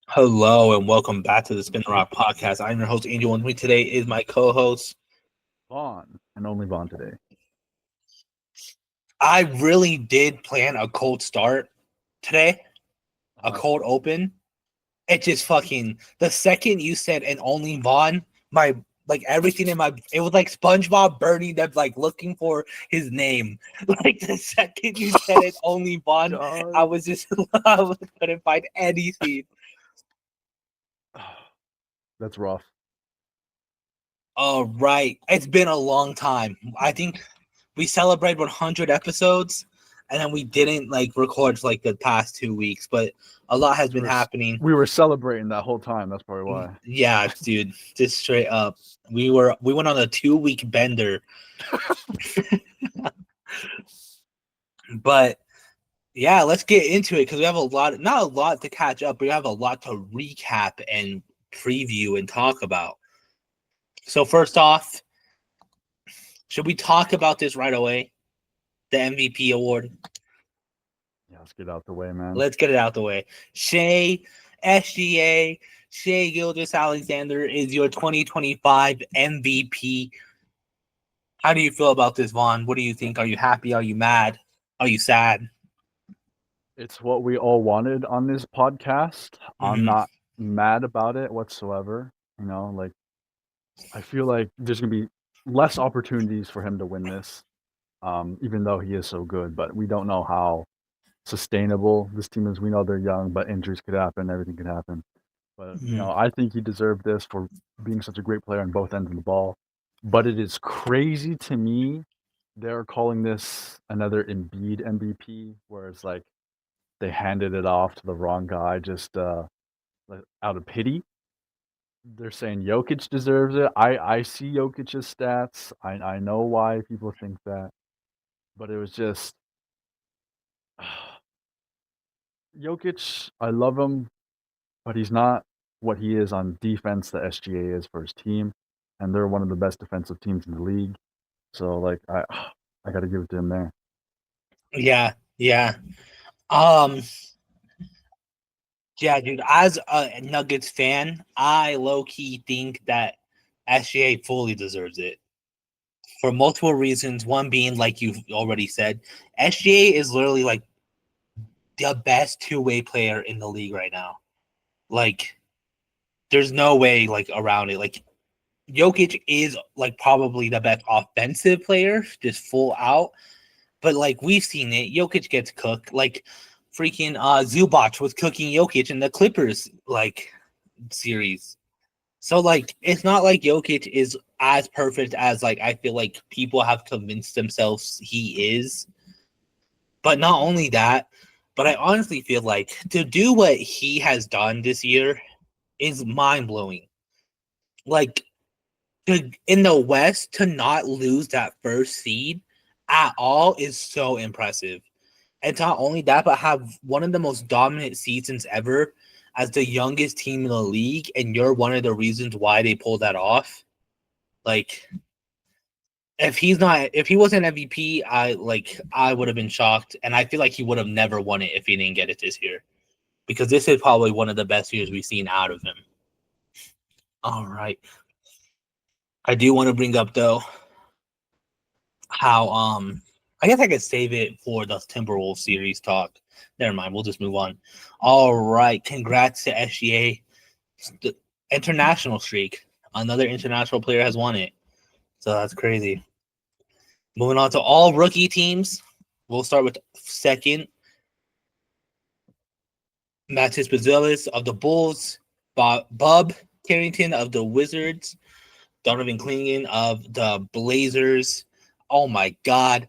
Hello and welcome back to the Spin the Rock podcast. I'm your host Angel, and with me today is my co-host. Vaughn, and only Vaughn today. I really did plan a cold start today, a Uh-huh. cold open. It just fucking the second you said and only Vaughn, my like everything in my it was like SpongeBob burning them like looking for his name. Like the second you said it only Vaughn, I God. was just I couldn't find anything. That's rough. All right, it's been a long time. I think we celebrated 100 episodes, and then we didn't like record for like the past 2 weeks, but a lot has We been were happening. we were celebrating that whole time. That's probably why. Yeah, dude, just straight up. We went on a 2 week bender, but yeah, let's get into it because we have a lot, not a lot to catch up, but we have a lot to recap and preview and talk about. So first off, should we talk about this right away? The MVP award. Yeah, let's get out the way, man. Let's get it out the way. SGA, Shea Gilgeous-Alexander is your 2025 MVP. How do you feel about this, Vaughn? What do you think? Are you happy? Are you mad? Are you sad? It's what we all wanted on this podcast. I'm Mm-hmm. not mad about it whatsoever. Like I feel like there's gonna be less opportunities for him to win this, even though he is so good. But we don't know how sustainable this team is. We know they're young, but injuries could happen. Everything could happen. But Mm-hmm. I think he deserved this for being such a great player on both ends of the ball. But it is crazy to me they're calling this another Embiid MVP, where it's like they handed it off to the wrong guy just like, out of pity. They're saying Jokic deserves it. I see Jokic's stats. I know why people think that, but it was just Jokic. I love him, but he's not what he is on defense that SGA is for his team, and they're one of the best defensive teams in the league. So like I got to give it to him there. Yeah, yeah. Um, yeah, dude. As a Nuggets fan, I low key think that SGA fully deserves it for multiple reasons. One being, like you've already said, SGA is literally like the best two-way player in the league right now. Like, there's no way like around it. Like, Jokic is like probably the best offensive player, just full out. But like we've seen it, Jokic gets cooked. Like, freaking Zubac was cooking Jokic in the Clippers like series. So like, it's not like Jokic is as perfect as like I feel like people have convinced themselves he is. But not only that, but I honestly feel like to do what he has done this year is mind blowing. Like in the West to not lose that first seed at all is so impressive. And not only that, but have one of the most dominant seasons ever as the youngest team in the league, and you're one of the reasons why they pulled that off. Like, if he wasn't MVP, I would have been shocked, and I feel like he would have never won it if he didn't get it this year. Because this is probably one of the best years we've seen out of him. All right. I do want to bring up though how I guess I could save it for the Timberwolves series talk. Never mind, we'll just move on. All right, congrats to SGA. The international streak. Another international player has won it. So that's crazy. Moving on to all rookie teams. We'll start with second. Matis Bazelis of the Bulls, Bob Carrington of the Wizards, Donovan Clingan of the Blazers. Oh my God,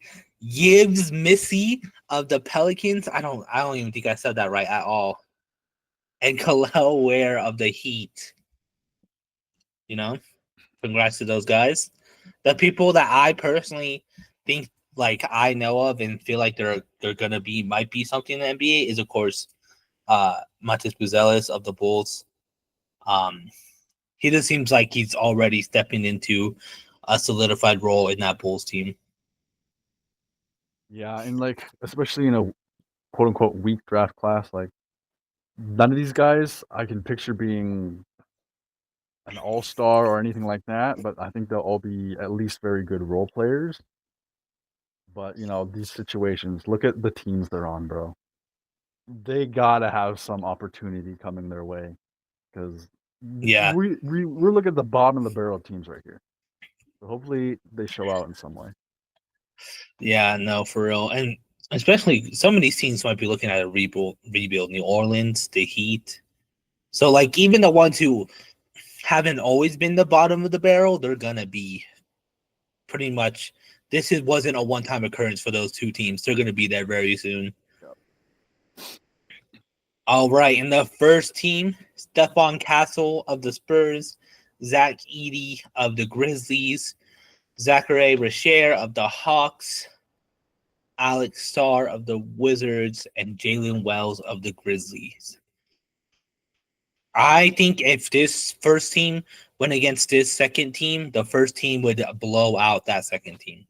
Gibbs Missy of the Pelicans. I don't even think I said that right at all. And Khalil Ware of the Heat. You know, congrats to those guys. The people that I personally think like I know of and feel like they're gonna be might be something in the NBA is of course Matis Buzelis of the Bulls. Um, he just seems like he's already stepping into a solidified role in that Bulls team. Yeah, and like especially in a quote unquote weak draft class, like none of these guys I can picture being an all-star or anything like that, but I think they'll all be at least very good role players. But, these situations, look at the teams they're on, bro. They gotta have some opportunity coming their way because Yeah, we're looking at the bottom of the barrel teams right here. So hopefully they show out in some way. yeah, no, for real. And especially some of these teams might be looking at a rebuild. New Orleans, the Heat. So like even the ones who haven't always been the bottom of the barrel, they're gonna be pretty much. Wasn't a one-time occurrence for those two teams. They're gonna be there very soon. Yep. All right, in the first team, Stephon Castle of the Spurs, Zach Edey of the Grizzlies, Zachary Rasher of the Hawks, Alex Starr of the Wizards, and Jalen Wells of the Grizzlies. I think if this first team went against this second team, the first team would blow out that second team.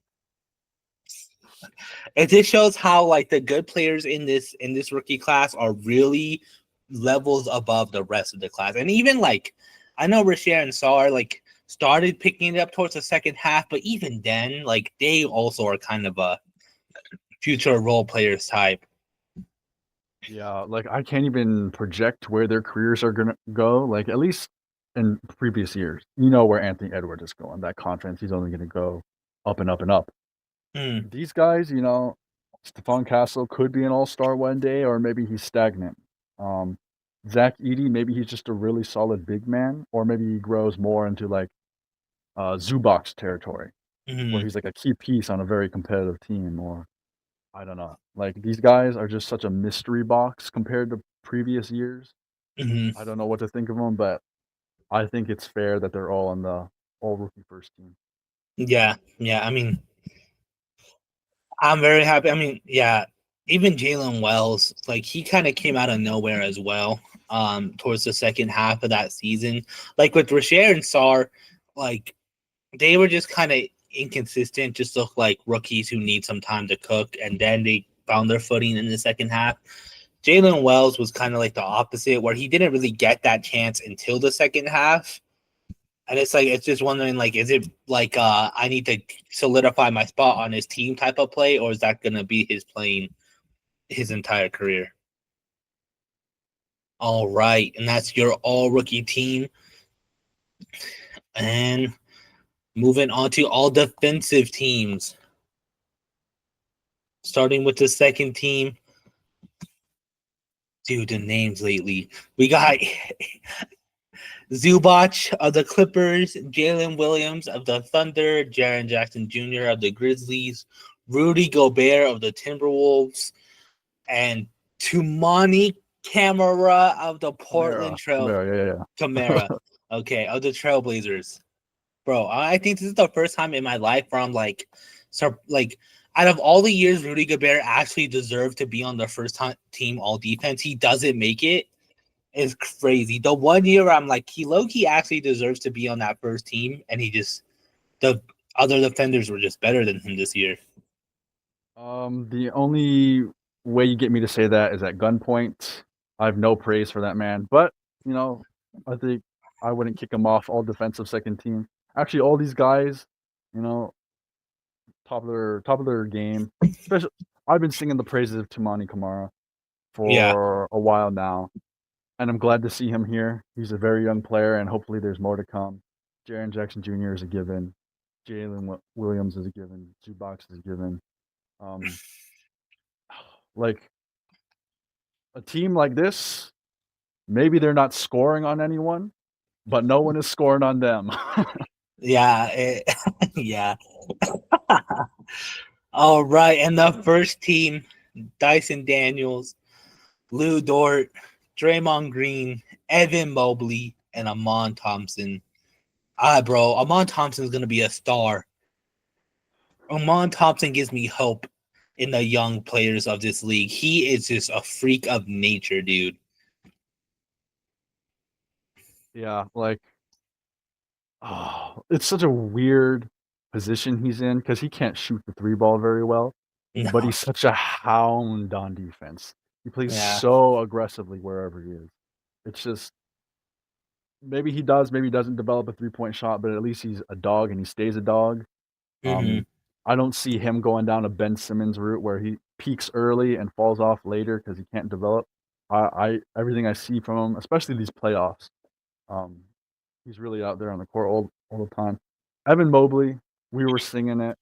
It just shows how like the good players in this rookie class are really levels above the rest of the class. And even like I know Rasher and Sarr like started picking it up towards the second half, but even then, like they also are kind of a future role players type. Yeah, like I can't even project where their careers are gonna go. Like at least in previous years, where Anthony Edwards is going. That conference, he's only gonna go up and up and up. Mm, These guys, Stephon Castle could be an all-star one day, or maybe he's stagnant. Um, Zach Edey, maybe he's just a really solid big man, or maybe he grows more into like Zubac territory, where mm, he's like a key piece on a very competitive team, or I don't know. Like these guys are just such a mystery box compared to previous years. mm. I don't know what to think of them, but I think it's fair that they're all on the all rookie first team. Yeah, yeah. I mean, I'm very happy. I mean, yeah, even Jalen Wells, like he kind of came out of nowhere as well. Towards the second half of that season, like with Rasher and Sarr, like they were just kind of inconsistent, just look like rookies who need some time to cook, and then they found their footing in the second half. Jalen Wells was kind of like the opposite, where he didn't really get that chance until the second half. And it's just wondering, like, is it like I need to solidify my spot on his team type of play, or is that gonna be his playing his entire career? All right, and that's your all rookie team. And moving on to all defensive teams. Starting with the second team. Dude, the names lately. We got Zubac of the Clippers, Jalen Williams of the Thunder, Jaren Jackson Jr. of the Grizzlies, Rudy Gobert of the Timberwolves, and Tumani Camara of the Portland Trail. Yeah. Okay, of the Trailblazers. Bro, I think this is the first time in my life where I'm like, out of all the years Rudy Gobert actually deserved to be on the first team all defense, he doesn't make it. It's crazy. The 1 year where I'm like, he low-key actually deserves to be on that first team, and the other defenders were just better than him this year. The only way you get me to say that is at gunpoint. I have no praise for that man, but I think I wouldn't kick him off all defensive second team. Actually, all these guys, you know, top of their game. Especially, I've been singing the praises of Tumani Kamara Yeah. for a while now, and I'm glad to see him here. He's a very young player, and hopefully, there's more to come. Jaren Jackson Jr. is a given. Jalen Williams is a given. Zubac is a given. Like a team like this, maybe they're not scoring on anyone, but no one is scoring on them. Yeah. Yeah. All right. And the first team, Dyson Daniels, Lou Dort, Draymond Green, Evan Mobley, and Amon Thompson. Bro, Amon Thompson is going to be a star. Amon Thompson gives me hope in the young players of this league. He is just a freak of nature, dude. Yeah, like it's such a weird position he's in because he can't shoot the three ball very well, but No. he's such a hound on defense. He plays Yeah. so aggressively wherever he is. It's just maybe he does, maybe he doesn't develop a 3-point shot, but at least he's a dog and he stays a dog. Hmm. I don't see him going down a Ben Simmons route where he peaks early and falls off later because he can't develop. I everything I see from him, especially these playoffs, um, he's really out there on the court all the time. Evan Mobley, we were singing it.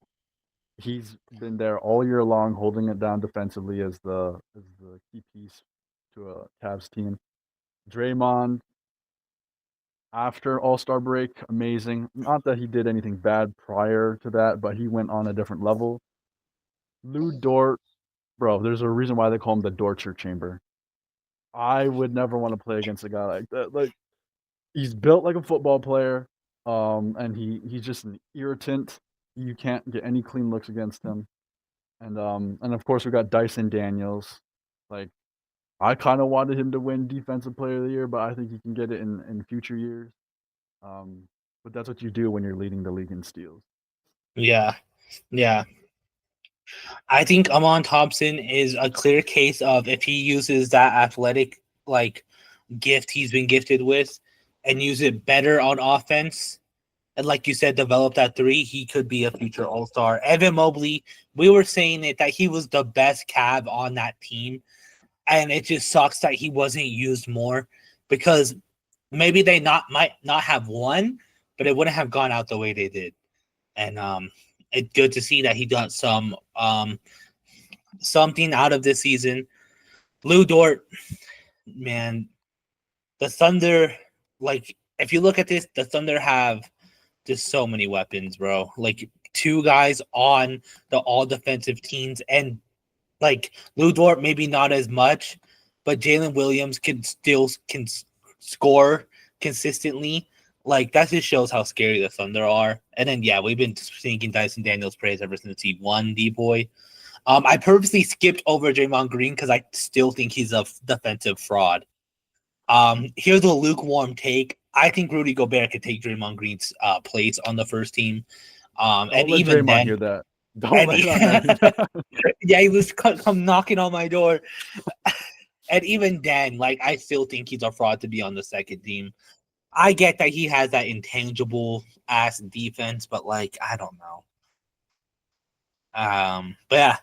He's been there all year long, holding it down defensively as the key piece to a Cavs team. Draymond, after All-Star break, amazing. Not that he did anything bad prior to that, but he went on a different level. Lou Dort, bro, there's a reason why they call him the Dorture Chamber. I would never want to play against a guy like that. Like he's built like a football player, and he's just an irritant. You can't get any clean looks against him. And of course we got Dyson Daniels. Like I kind of wanted him to win Defensive Player of the Year, but I think he can get it in future years. Um, but that's what you do when you're leading the league in steals. Yeah. Yeah. I think Amon Thompson is a clear case of if he uses that athletic like gift he's been gifted with and use it better on offense, and like you said, develop that three, he could be a future all-star. Evan Mobley, we were saying it that he was the best Cav on that team, and it just sucks that he wasn't used more because maybe they might not have won, but it wouldn't have gone out the way they did. And it's good to see that he got something out of this season. Lou Dort, man, the Thunder, like if you look at this, the Thunder have just so many weapons, bro. Like two guys on the all defensive teams, and like Lou Dort, maybe not as much, but Jalen Williams can score consistently. Like that just shows how scary the Thunder are. And then yeah, we've been singing Dyson Daniels praise ever since he won D-Boy. I purposely skipped over Draymond Green because I still think he's a defensive fraud. Here's a lukewarm take. I think Rudy Gobert could take Draymond Green's place on the first team. Don't And let even Draymond then, hear that. Don't and let him hear that. yeah, he was come knocking on my door. And even then, like I still think he's a fraud to be on the second team. I get that he has that intangible ass defense, but like I don't know. But yeah,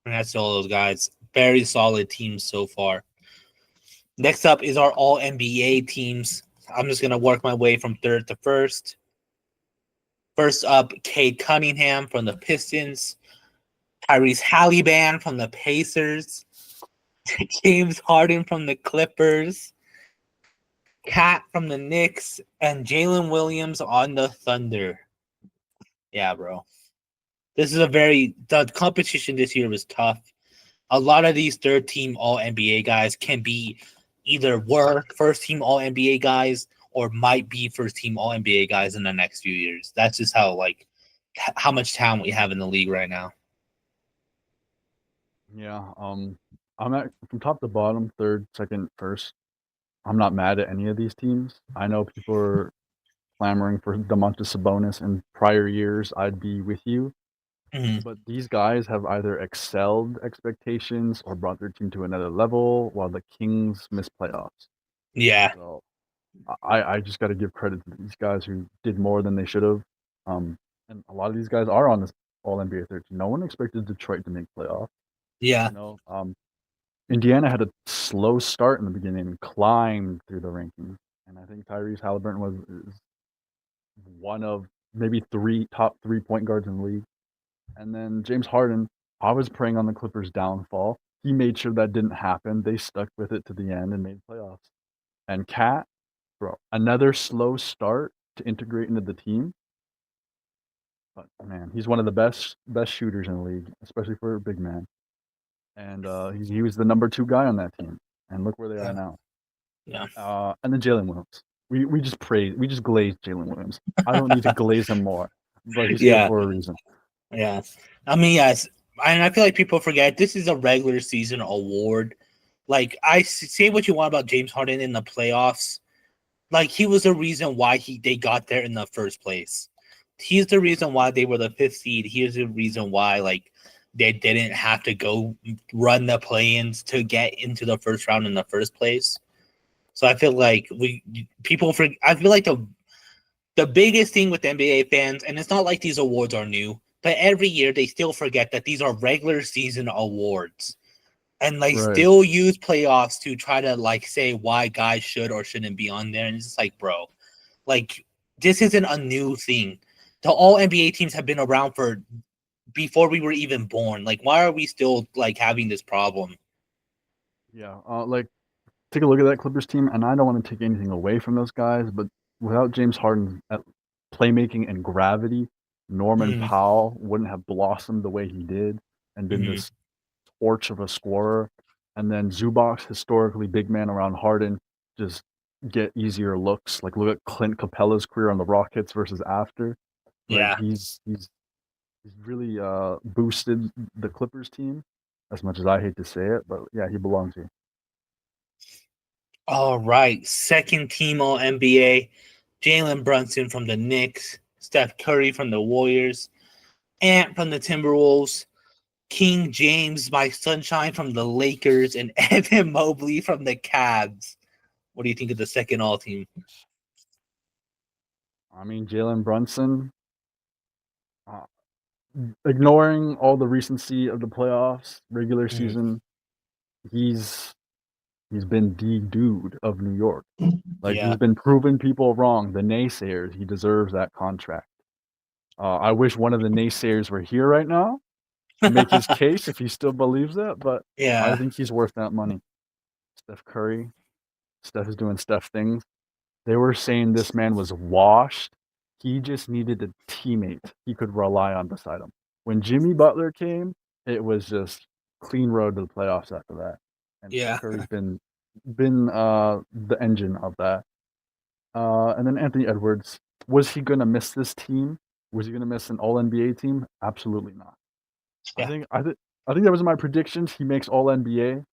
that's all those guys. Very solid teams so far. Next up is our all NBA teams. I'm just gonna work my way from third to first. First up, Cade Cunningham from the Pistons, Tyrese Halliburton from the Pacers, James Harden from the Clippers, Cat from the Knicks, and Jalen Williams on the Thunder. Yeah, bro. This is the competition this year was tough. A lot of these third team all NBA guys can be either were first team all NBA guys or might be first team all NBA guys in the next few years. That's just how much talent we have in the league right now. Yeah, I'm at from top to bottom, third, second, first. I'm not mad at any of these teams. I know people are clamoring for Domantas Sabonis. In prior years, I'd be with you. Mm-hmm. But these guys have either excelled expectations or brought their team to another level, while the Kings missed playoffs. Yeah. So I just got to give credit to these guys who did more than they should have. And a lot of these guys are on this All NBA 13. No one expected Detroit to make playoffs. Yeah. Indiana had a slow start in the beginning and climbed through the rankings. And I think Tyrese Halliburton is one of maybe top 3 point guards in the league. And then James Harden, I was preying on the Clippers' downfall. He made sure that didn't happen. They stuck with it to the end and made playoffs. And Cat, bro, another slow start to integrate into the team. But man, he's one of the best shooters in the league, especially for a big man. And he was the number 2 guy on that team. And look where they are now. Yeah. And then Jalen Williams. We just glazed Jalen Williams. I don't need to glaze him more, but he's here for a reason. Yeah. I mean, yes. And I feel like people forget this is a regular season award. Like, I say what you want about James Harden in the playoffs. Like, he was the reason why they got there in the first place. He's the reason why they were the 5th seed. He's the reason why, like, they didn't have to go run the play-ins to get into the first round in the first place. So I feel like I feel like the biggest thing with NBA fans, and it's not like these awards are new, but every year they still forget that these are regular season awards. And they Right. still use playoffs to try to like say why guys should or shouldn't be on there. And it's just like, bro, like this isn't a new thing. The all NBA teams have been around for before we were even born. Like, why are we still like having this problem? Yeah. Like take a look at that Clippers team, and I don't want to take anything away from those guys, but without James Harden at playmaking and gravity, Norman Mm, Powell wouldn't have blossomed the way he did and been mhm. this torch of a scorer. And then Zubac, historically big man around Harden, just get easier looks. Like look at Clint Capella's career on the Rockets versus after. Like Yeah. he's really boosted the Clippers team, as much as I hate to say it, but yeah, he belongs here. All right. Second team all NBA. Jalen Brunson from the Knicks, Steph Curry from the Warriors, Ant from the Timberwolves, King James, my sunshine from the Lakers, and Evan Mobley from the Cavs. What do you think of the second all team? I mean, Jalen Brunson, uh, ignoring all the recency of the playoffs, regular Mm, season, he's he's been the dude of New York. Like yeah. he's been proving people wrong. The naysayers, he deserves that contract. I wish one of the naysayers were here right now to make his case if he still believes that, but I Yeah. think he's worth that money. Steph Curry, Steph is doing Steph things. They were saying this man was washed. He just needed a teammate he could rely on beside him. When Jimmy Butler came, it was just clean road to the playoffs after that. And Steph Yeah. Curry's been the engine of that. And then Anthony Edwards, was he gonna miss this team? Was he gonna miss an All NBA team? Absolutely not. I Yeah. think I think I think that was my predictions. He makes All NBA,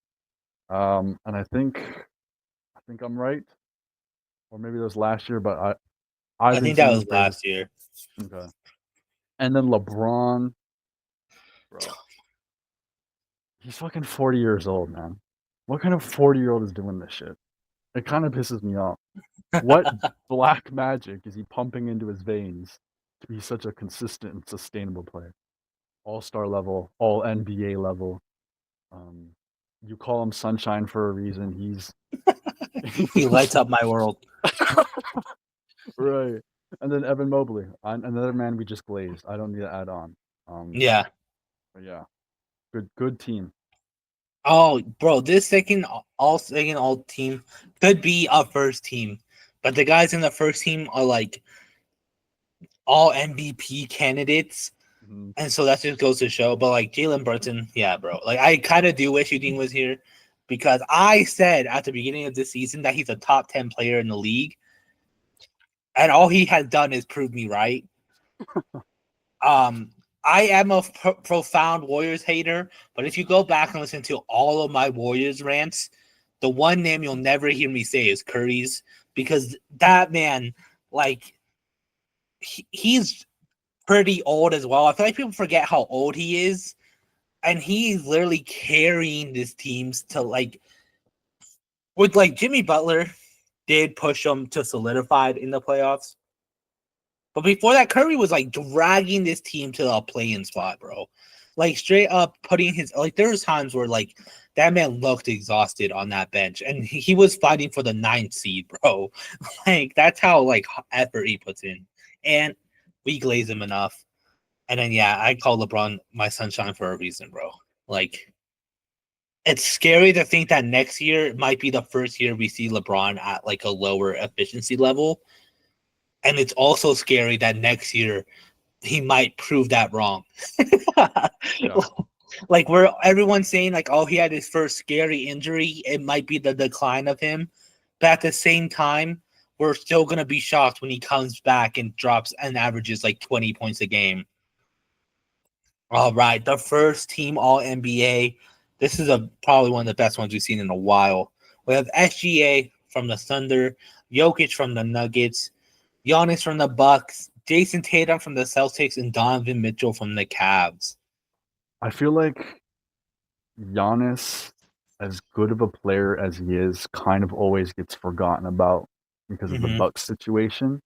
and I think I'm right, or maybe that was last year, but I've I been think that singing was his praises. last year. Okay. And then LeBron, bro, he's fucking 40 years old, man. What kind of 40-year-old is doing this shit? It kind of pisses me off. What black magic is he pumping into his veins to be such a consistent and sustainable player? All-star level, all NBA level. Um, you call him sunshine for a reason. He's He lights up my world. right. And then Evan Mobley, another man we just glazed. I don't need to add on. Yeah. But yeah, good team. Oh, bro, this second all team could be a first team, but the guys in the first team are like all MVP candidates, Mhm. and so that just goes to show. But like Jalen Brunson, yeah, bro, like I kind of do wish Udine was here because I said at the beginning of the season that he's a top 10 player in the league, and all he has done is prove me right. Um, I am a profound Warriors hater, but if you go back and listen to all of my Warriors rants, the one name you'll never hear me say is Curry's because that man, like, he's pretty old as well. I feel like people forget how old he is, and he's literally carrying this teams to like with like Jimmy Butler did push them to solidified in the playoffs. But before that, Curry was like dragging this team to a play-in spot, bro. Like straight up putting his like there was times where like that man looked exhausted on that bench, and he was fighting for the ninth seed, bro. Like that's how like effort he puts in, and we glaze him enough. And then yeah, I call LeBron my sunshine for a reason, bro. Like it's scary to think that next year might be the first year we see LeBron at like a lower efficiency level. And it's also scary that next year he might prove that wrong. Yeah. Like where everyone's saying like, oh, he had his first scary injury, it might be the decline of him. But at the same time, we're still gonna be shocked when he comes back and drops and averages like 20 points a game. All right, the first team All NBA. This is probably one of the best ones we've seen in a while. We have SGA from the Thunder, Jokic from the Nuggets, Giannis from the Bucks, Jason Tatum from the Celtics, and Donovan Mitchell from the Cavs. I feel like Giannis, as good of a player as he is, kind of always gets forgotten about because of the Hmm. Bucks situation.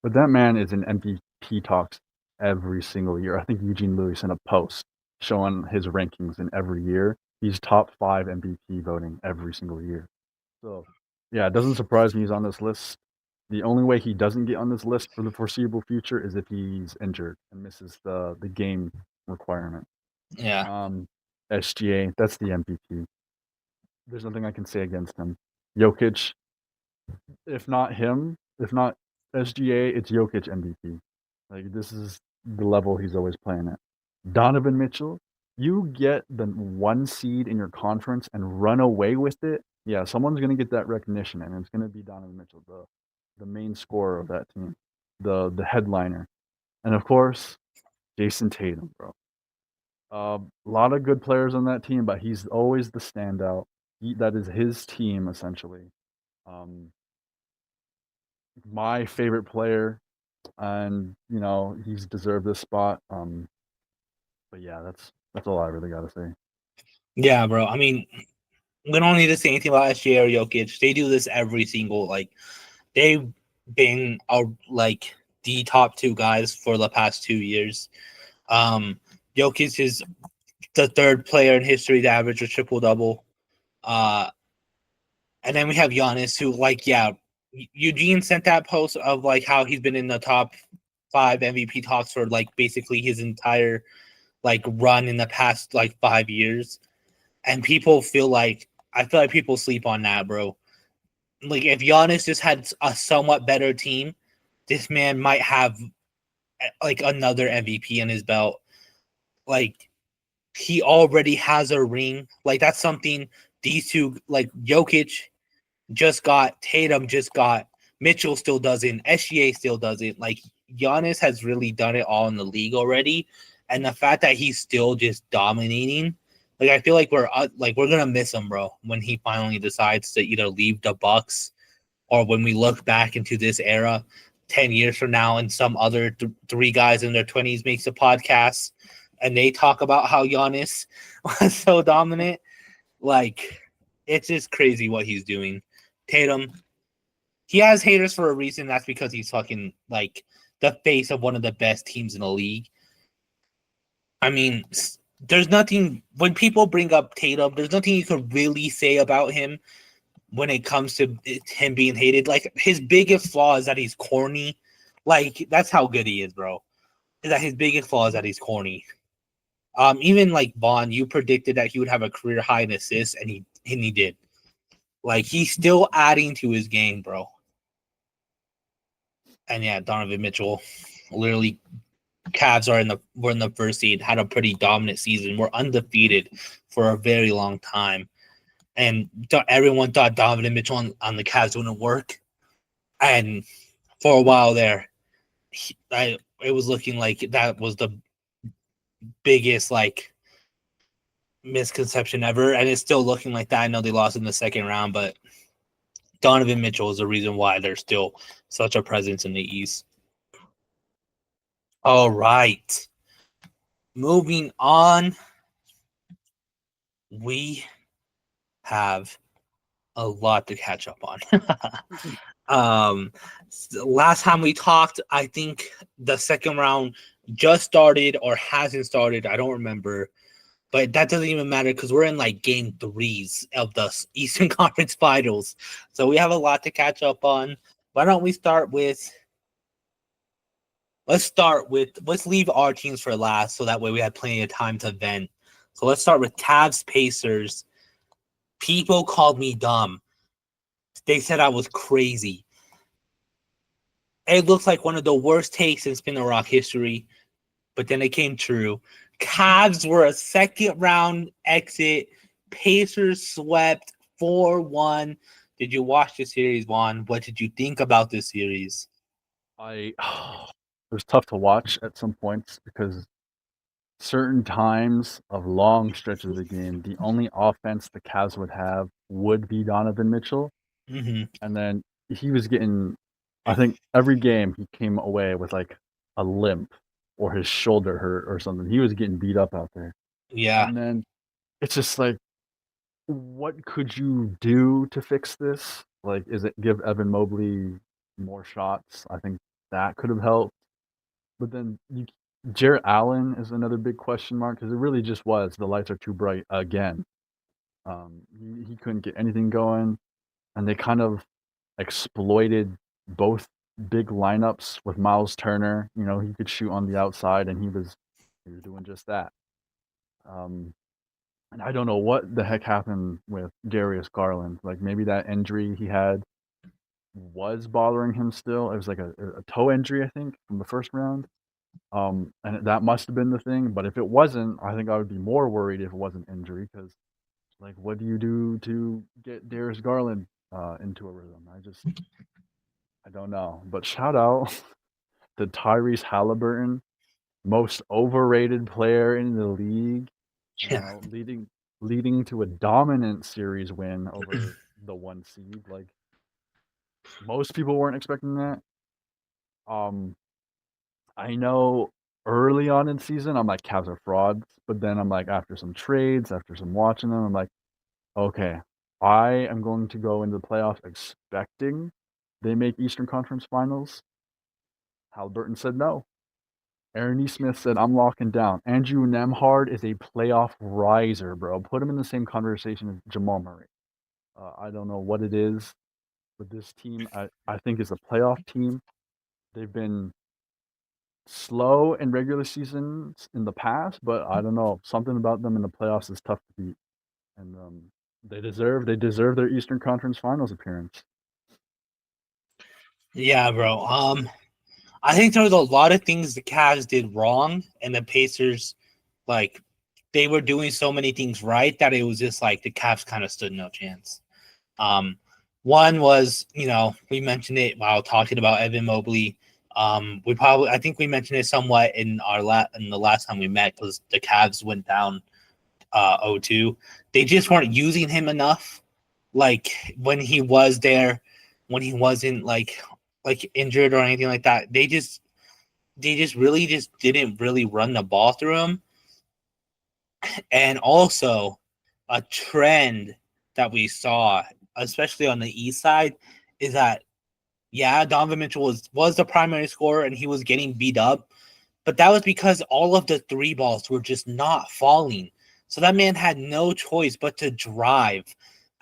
But that man is in MVP talks every single year. I think Eugene Lewis sent a post showing his rankings in every year. He's top 5 MVP voting every single year. So, yeah, it doesn't surprise me he's on this list. The only way he doesn't get on this list for the foreseeable future is if he's injured and misses the game requirement. Yeah. Um, SGA, that's the MVP. There's nothing I can say against him. Jokic, if not him, if not SGA, it's Jokic MVP. Like this is the level he's always playing at. Donovan Mitchell, you get the 1 seed in your conference and run away with it. Yeah, someone's gonna get that recognition, and it's gonna be Donovan Mitchell, the main scorer of that team, the headliner, and of course, Jason Tatum, bro. A lot of good players on that team, but he's always the standout. That is his team essentially. Um, my favorite player, and he's deserved this spot. But yeah, that's all I really got to say. Yeah, bro. I mean, we don't need to say anything about SGA or Jokic. They do this every single they've been like the top 2 guys for the past 2 years. Jokic is the 3rd player in history to average a triple double. And then we have Giannis, who Eugene sent that post of how he's been in the top 5 MVP talks for basically his entire run in the past 5 years. And people I feel like people sleep on that, bro. Like if Giannis just had a somewhat better team, this man might have another MVP in his belt. Like he already has a ring. Like that's something these two Jokic just got, Tatum just got, Mitchell still doesn't, SGA still doesn't. Like Giannis has really done it all in the league already, and the fact that he's still just dominating, I feel like we're gonna miss him, bro, when he finally decides to either leave the Bucks or when we look back into this era 10 years from now and some other 3 guys in their 20s makes a podcast and they talk about how Giannis was so dominant. It's just crazy what he's doing. Tatum, he has haters for a reason. That's because he's fucking the face of one of the best teams in the league. I mean, there's nothing when people bring up Tatum, there's nothing you could really say about him when it comes to him being hated. His biggest flaw is that he's corny. That's how good he is, bro. Is that his biggest flaw is that he's corny. Even Vaughn, you predicted that he would have a career high in assists, and he did. He's still adding to his game, bro. And yeah, Donovan Mitchell, literally, Cavs were in the 1st seed, had a pretty dominant season. We're undefeated for a very long time, and everyone thought Donovan Mitchell on the Cavs wouldn't work. And for a while there, it was looking like that was the biggest misconception ever, and it's still looking like that. I know they lost in the 2nd round, but Donovan Mitchell is the reason why there's still such a presence in the East. All right. Moving on, we have a lot to catch up on. Last time we talked, I think the 2nd round just started or hasn't started. I don't remember. But that doesn't even matter because we're in game 3s of the Eastern Conference Finals. So we have a lot to catch up on. Why don't we start with let's leave our teams for last so that way we have plenty of time to vent. So let's start with Cavs Pacers. People called me dumb. They said I was crazy. It looks like one of the worst takes in Spin the Rock history, but then it came true. Cavs were a 2nd round exit. Pacers swept 4-1. Did you watch the series, Juan? What did you think about this series? It was tough to watch at some points because certain times of long stretches of the game, the only offense the Cavs would have would be Donovan Mitchell. Mm-hmm. And then he was getting, I think every game he came away with a limp or his shoulder hurt or something. He was getting beat up out there. Yeah. And then it's just like, what could you do to fix this? Like, is it give Evan Mobley more shots? I think that could have helped. But then Jarrett Allen is another big question mark because it really just was the lights are too bright again. He couldn't get anything going, and they kind of exploited both big lineups with Miles Turner. You know, he could shoot on the outside, and he was doing just that. Um, and I don't know what the heck happened with Darius Garland. Like maybe that injury he had was bothering him still. It was like a toe injury, I think, from the first round. And that must have been the thing. But if it wasn't, I think I would be more worried if it wasn't injury because, like, what do you do to get Darius Garland into a rhythm? I don't know. But shout out to Tyrese Halliburton, most overrated player in the league. You Yeah. know, leading to a dominant series win over the 1 seed. Like most people weren't expecting that. Um, I know early on in season I'm like Cavs are frauds, but then I'm like after some trades, after some watching them, I'm like, okay, I am going to go into the playoffs expecting they make Eastern Conference Finals. Halliburton said no. Aaron E. Smith said, I'm locking down. Andrew Nemhard is a playoff riser, bro. Put him in the same conversation as Jamal Murray. I don't know what it is with this team. I think is a playoff team. They've been slow in regular seasons in the past, but I don't know. Something about them in the playoffs is tough to beat. And they deserve their Eastern Conference Finals appearance. Yeah, bro. I think there was a lot of things the Cavs did wrong, and the Pacers, like, they were doing so many things right that it was just like the Cavs kind of stood no chance. Um, One was, we mentioned it while talking about Evan Mobley. I think we mentioned it somewhat in in the last time we met because the Cavs went down 0-2. They just weren't using him enough. Like when he was there, when he wasn't like injured or anything like that, they just really just didn't really run the ball through him. And also a trend that we saw, especially on the east side, is that Donovan Mitchell was the primary scorer and he was getting beat up, but that was because all of the three balls were just not falling. So that man had no choice but to drive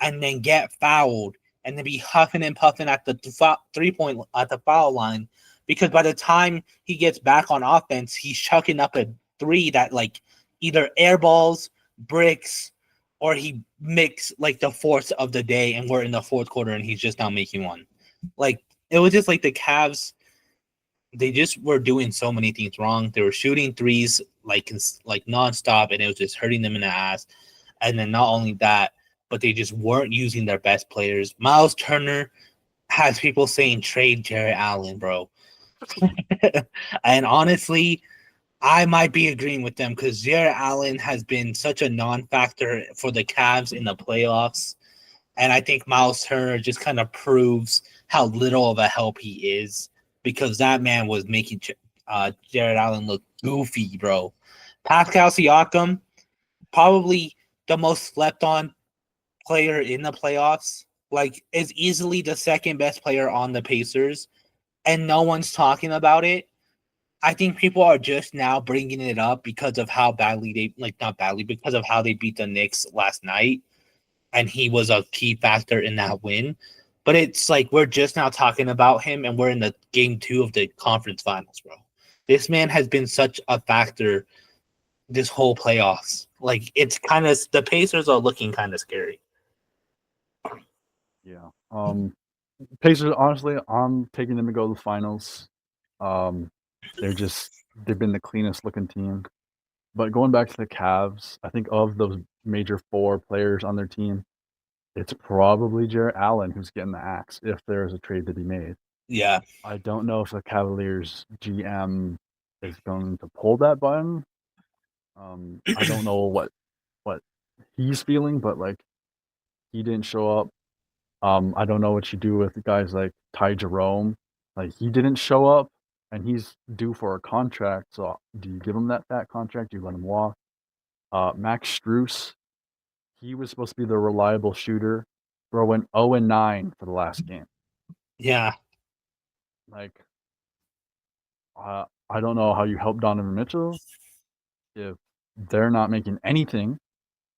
and then get fouled and then be huffing and puffing at the 3 point at the foul line, because by the time he gets back on offense, he's chucking up a three that like either air balls, bricks, or he makes like the fourth of the day, and we're in the fourth quarter and he's just now making one. Like it was just like the Cavs, they just were doing so many things wrong. They were shooting threes like nonstop, and it was just hurting them in the ass. And then not only that, but they just weren't using their best players. Miles Turner has people saying trade Jarrett Allen, bro. And honestly, I might be agreeing with them because Jarrett Allen has been such a non-factor for the Cavs in the playoffs. And I think Miles Turner just kind of proves how little of a help he is, because that man was making Jared Allen look goofy, bro. Pascal Siakam, probably the most slept on player in the playoffs, like is easily the second best player on the Pacers, and no one's talking about it. I think people are just now bringing it up because of how badly they not badly, because of how they beat the Knicks last night, and he was a key factor in that win. But it's like we're just now talking about him, and we're in the game 2 of the conference finals, bro. This man has been such a factor this whole playoffs. Like it's kind of the Pacers are looking kind of scary. Yeah. Pacers, honestly, I'm taking them to go to the finals. Um, they've been the cleanest looking team. But going back to the Cavs, I think of those major four players on their team, it's probably Jarrett Allen who's getting the axe if there is a trade to be made. Yeah, I don't know if the Cavaliers GM is going to pull that button. I don't know what he's feeling, but like he didn't show up. I don't know what you do with guys like Ty Jerome. Like he didn't show up, and he's due for a contract. So do you give him that contract? Do you let him walk? Max Strus, he was supposed to be the reliable shooter. Bro went 0-9 for the last game. Yeah. Like, I don't know how you help Donovan Mitchell if they're not making anything,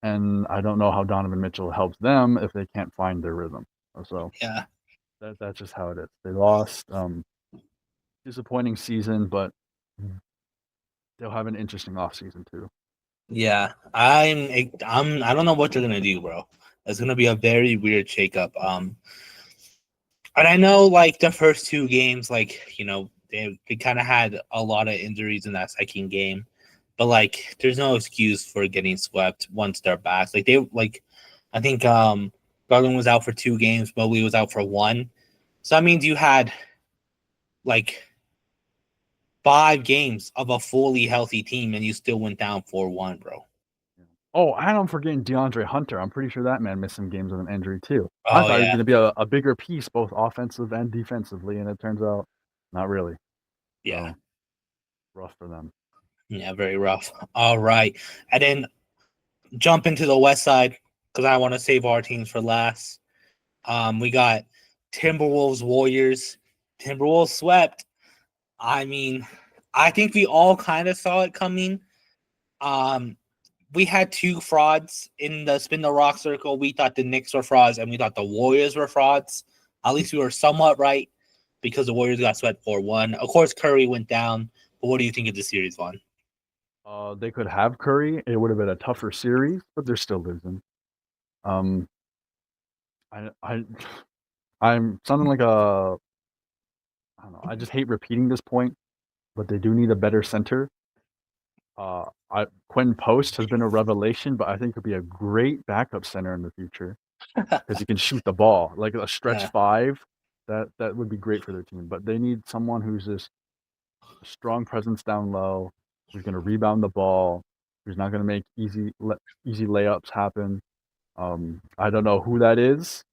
and I don't know how Donovan Mitchell helps them if they can't find their rhythm. So Yeah. that's just how it is. They lost. Disappointing season, but they'll have an interesting offseason too. Yeah. I don't know what they're gonna do, bro. It's gonna be a very weird shakeup. And I know like the first two games, like, they kind of had a lot of injuries in that second game. But like there's no excuse for getting swept once they're back. I think Garland was out for 2 games, Mobley was out for 1. So that means you had like 5 games of a fully healthy team and you still went down 4-1, bro. Oh, and I'm forgetting DeAndre Hunter. I'm pretty sure that man missed some games with an injury too. I Oh thought he was yeah. going to be a bigger piece, both offensive and defensively, and it turns out not really. Yeah. So, rough for them. Yeah, very rough. All right. And then jump into the West Side because I want to save our teams for last. We got Timberwolves Warriors. Timberwolves swept. I mean, I think we all kind of saw it coming. We had 2 frauds in the Spin the Rock circle. We thought the Knicks were frauds, and we thought the Warriors were frauds. At least we were somewhat right because the Warriors got swept 4-1. Of course, Curry went down. But what do you think of the series, Vaughn? They could have Curry. It would have been a tougher series, but they're still losing. Um, I I'm sounding like I don't know. I just hate repeating this point, but they do need a better center. Quentin Post has been a revelation, but I think he'll be a great backup center in the future because he can shoot the ball like a stretch Yeah. 5. That would be great for their team. But they need someone who's just a strong presence down low, who's going to rebound the ball, who's not going to make easy layups happen. I don't know who that is,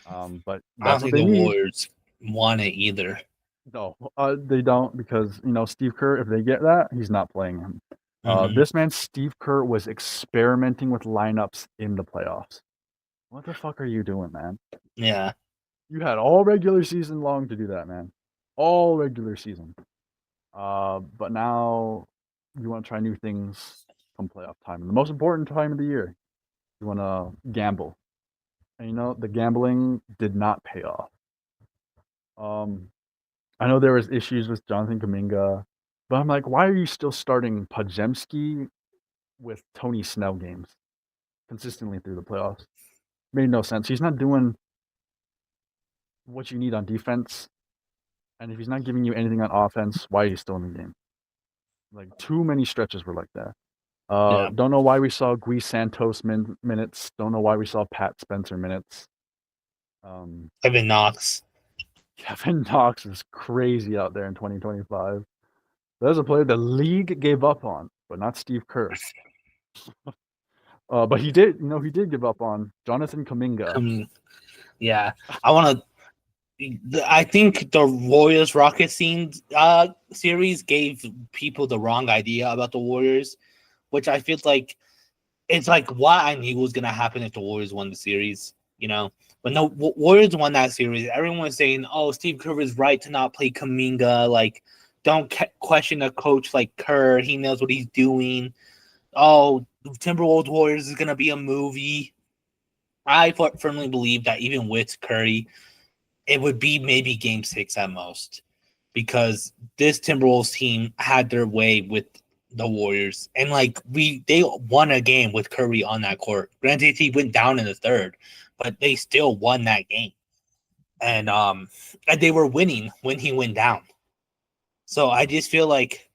but I don't that's what think they the need. Warriors want it either. No, they don't because Steve Kerr. If they get that, he's not playing him. Mm-hmm. This man, Steve Kerr, was experimenting with lineups in the playoffs. What the fuck are you doing, man? Yeah. You had all regular season long to do that, man. All regular season. But now you want to try new things come playoff time. The most important time of the year. You want to gamble. And the gambling did not pay off. I know there was issues with Jonathan Kuminga, but I'm like, why are you still starting Podziemski with Tony Snell games consistently through the playoffs? Made no sense. He's not doing what you need on defense, and if he's not giving you anything on offense, why are you still in the game? Like too many stretches were like that. Yeah. Don't know why we saw Gui Santos minutes. Don't know why we saw Pat Spencer minutes. Kevin Knox. Kevin Knox is crazy out there in 2025. There's a player the league gave up on, but not Steve Kerr. But he did give up on Jonathan Kuminga. Yeah. I think the Warriors Rocket series gave people the wrong idea about the Warriors, which I feel like it's like what I knew was gonna happen if the Warriors won the series. When the Warriors won that series, everyone was saying, "Oh, Steve Kerr is right to not play Kuminga. Like, don't question a coach like Kerr. He knows what he's doing." Oh, Timberwolves Warriors is gonna be a movie. I firmly believe that even with Curry, it would be maybe Game 6 at most, because this Timberwolves team had their way with the Warriors, and they won a game with Curry on that court. Granted, he went down in the third, but they still won that game, and they were winning when he went down. So I just feel like,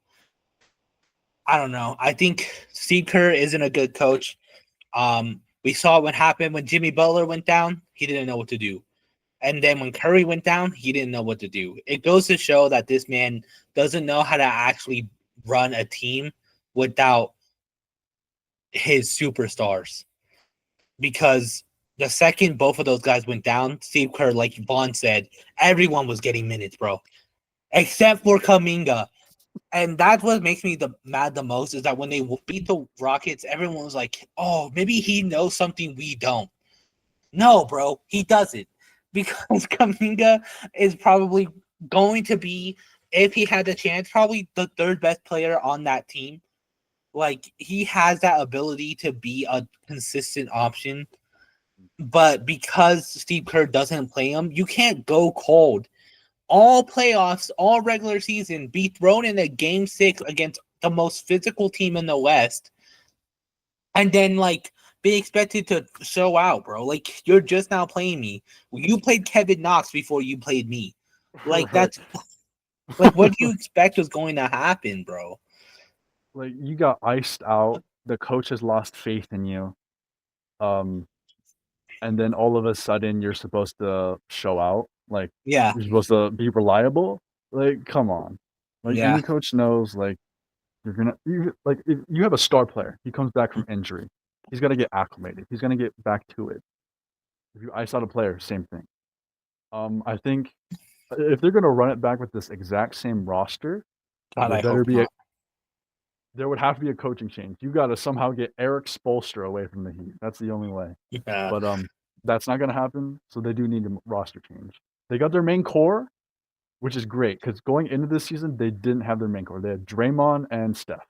I don't know. I think Steve Kerr isn't a good coach. We saw what happened when Jimmy Butler went down. He didn't know what to do. And then when Curry went down, he didn't know what to do. It goes to show that this man doesn't know how to actually run a team without his superstars. Because the second both of those guys went down, Steve Kerr, like Vaughn said, everyone was getting minutes, bro. Except for Kuminga. And that's what makes me mad the most is that when they beat the Rockets, everyone was like, "Oh, maybe he knows something we don't." No, bro, he doesn't, because Kaminga is probably going to be, if he had the chance, probably the third best player on that team. Like, he has that ability to be a consistent option, but because Steve Kerr doesn't play him, you can't go cold all playoffs, all regular season, be thrown in a game 6 against the most physical team in the West, and then like be expected to show out, bro. Like, you're just now playing me. You played Kevin Knox before you played me. Like, Right. that's like, what do you expect was going to happen, bro? Like, you got iced out. The coach has lost faith in you. Um, and then all of a sudden you're supposed to show out. Like, Yeah, you're supposed to be reliable. Like, come on. Like, yeah, any coach knows, like, like, if you have a star player, he comes back from injury. He's got to get acclimated. He's going to get back to it. If you ice out a player, same thing. I think if they're going to run it back with this exact same roster, God, there I better hope be not. there would have to be a coaching change. You got to somehow get Eric Spoelstra away from the Heat. That's the only way. Yeah, But that's not going to happen. So they do need a roster change. They got their main core, which is great because going into this season they didn't have their main core. They had Draymond and Steph. Now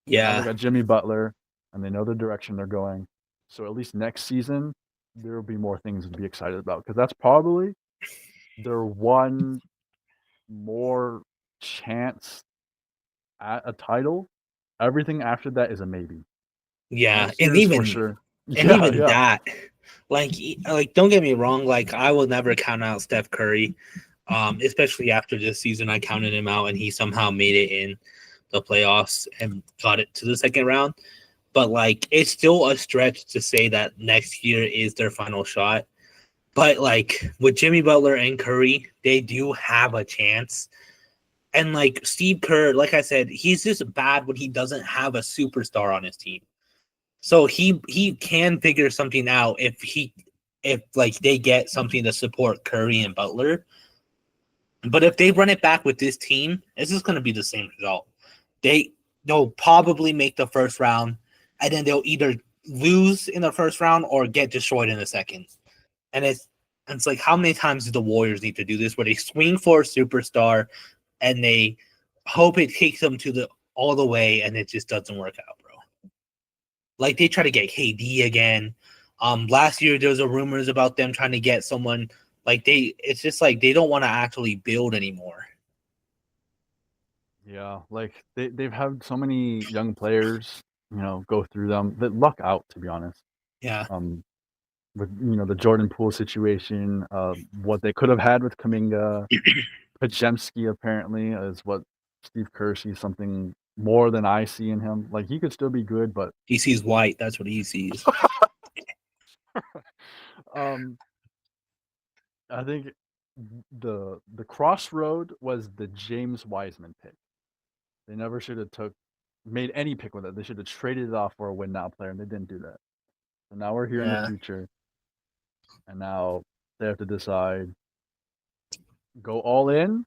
they yeah, got Jimmy Butler, and they know the direction they're going. So at least next season there will be more things to be excited about because that's probably their one more chance at a title. Everything after that is a maybe. yeah, Next year is for sure. and Yeah, even yeah. that, like, don't get me wrong. Like, I will never count out Steph Curry. Especially after this season, I counted him out, and he somehow made it in the playoffs and got it to the second round. But like, it's still a stretch to say that next year is their final shot. But like, with Jimmy Butler and Curry, they do have a chance. And like, Steve Kerr, like I said, he's just bad when he doesn't have a superstar on his team. So he can figure something out if like they get something to support Curry and Butler. But if they run it back with this team, it's just going to be the same result. They'll probably make the first round, and then they'll either lose in the first round or get destroyed in the second. And it's like, how many times do the Warriors need to do this, where they swing for a superstar and they hope it takes them to the all the way, and it just doesn't work out, bro. Like, they try to get KD again. Last year there was a rumors about them trying to get someone. Like, it's just like they don't want to actually build anymore. Yeah, like they've had so many young players, go through them that luck out, to be honest. Yeah, Um, with the Jordan Poole situation, what they could have had with Kaminga, Pajemski apparently is what Steve Kerr sees something more than I see in him. Like, he could still be good, but he sees white. That's what he sees. um, I think the crossroad was the James Wiseman pick. They never should have made any pick with it. They should have traded it off for a win now player, and they didn't do that. So now we're here in the Yeah, future, and now they have to decide: go all in,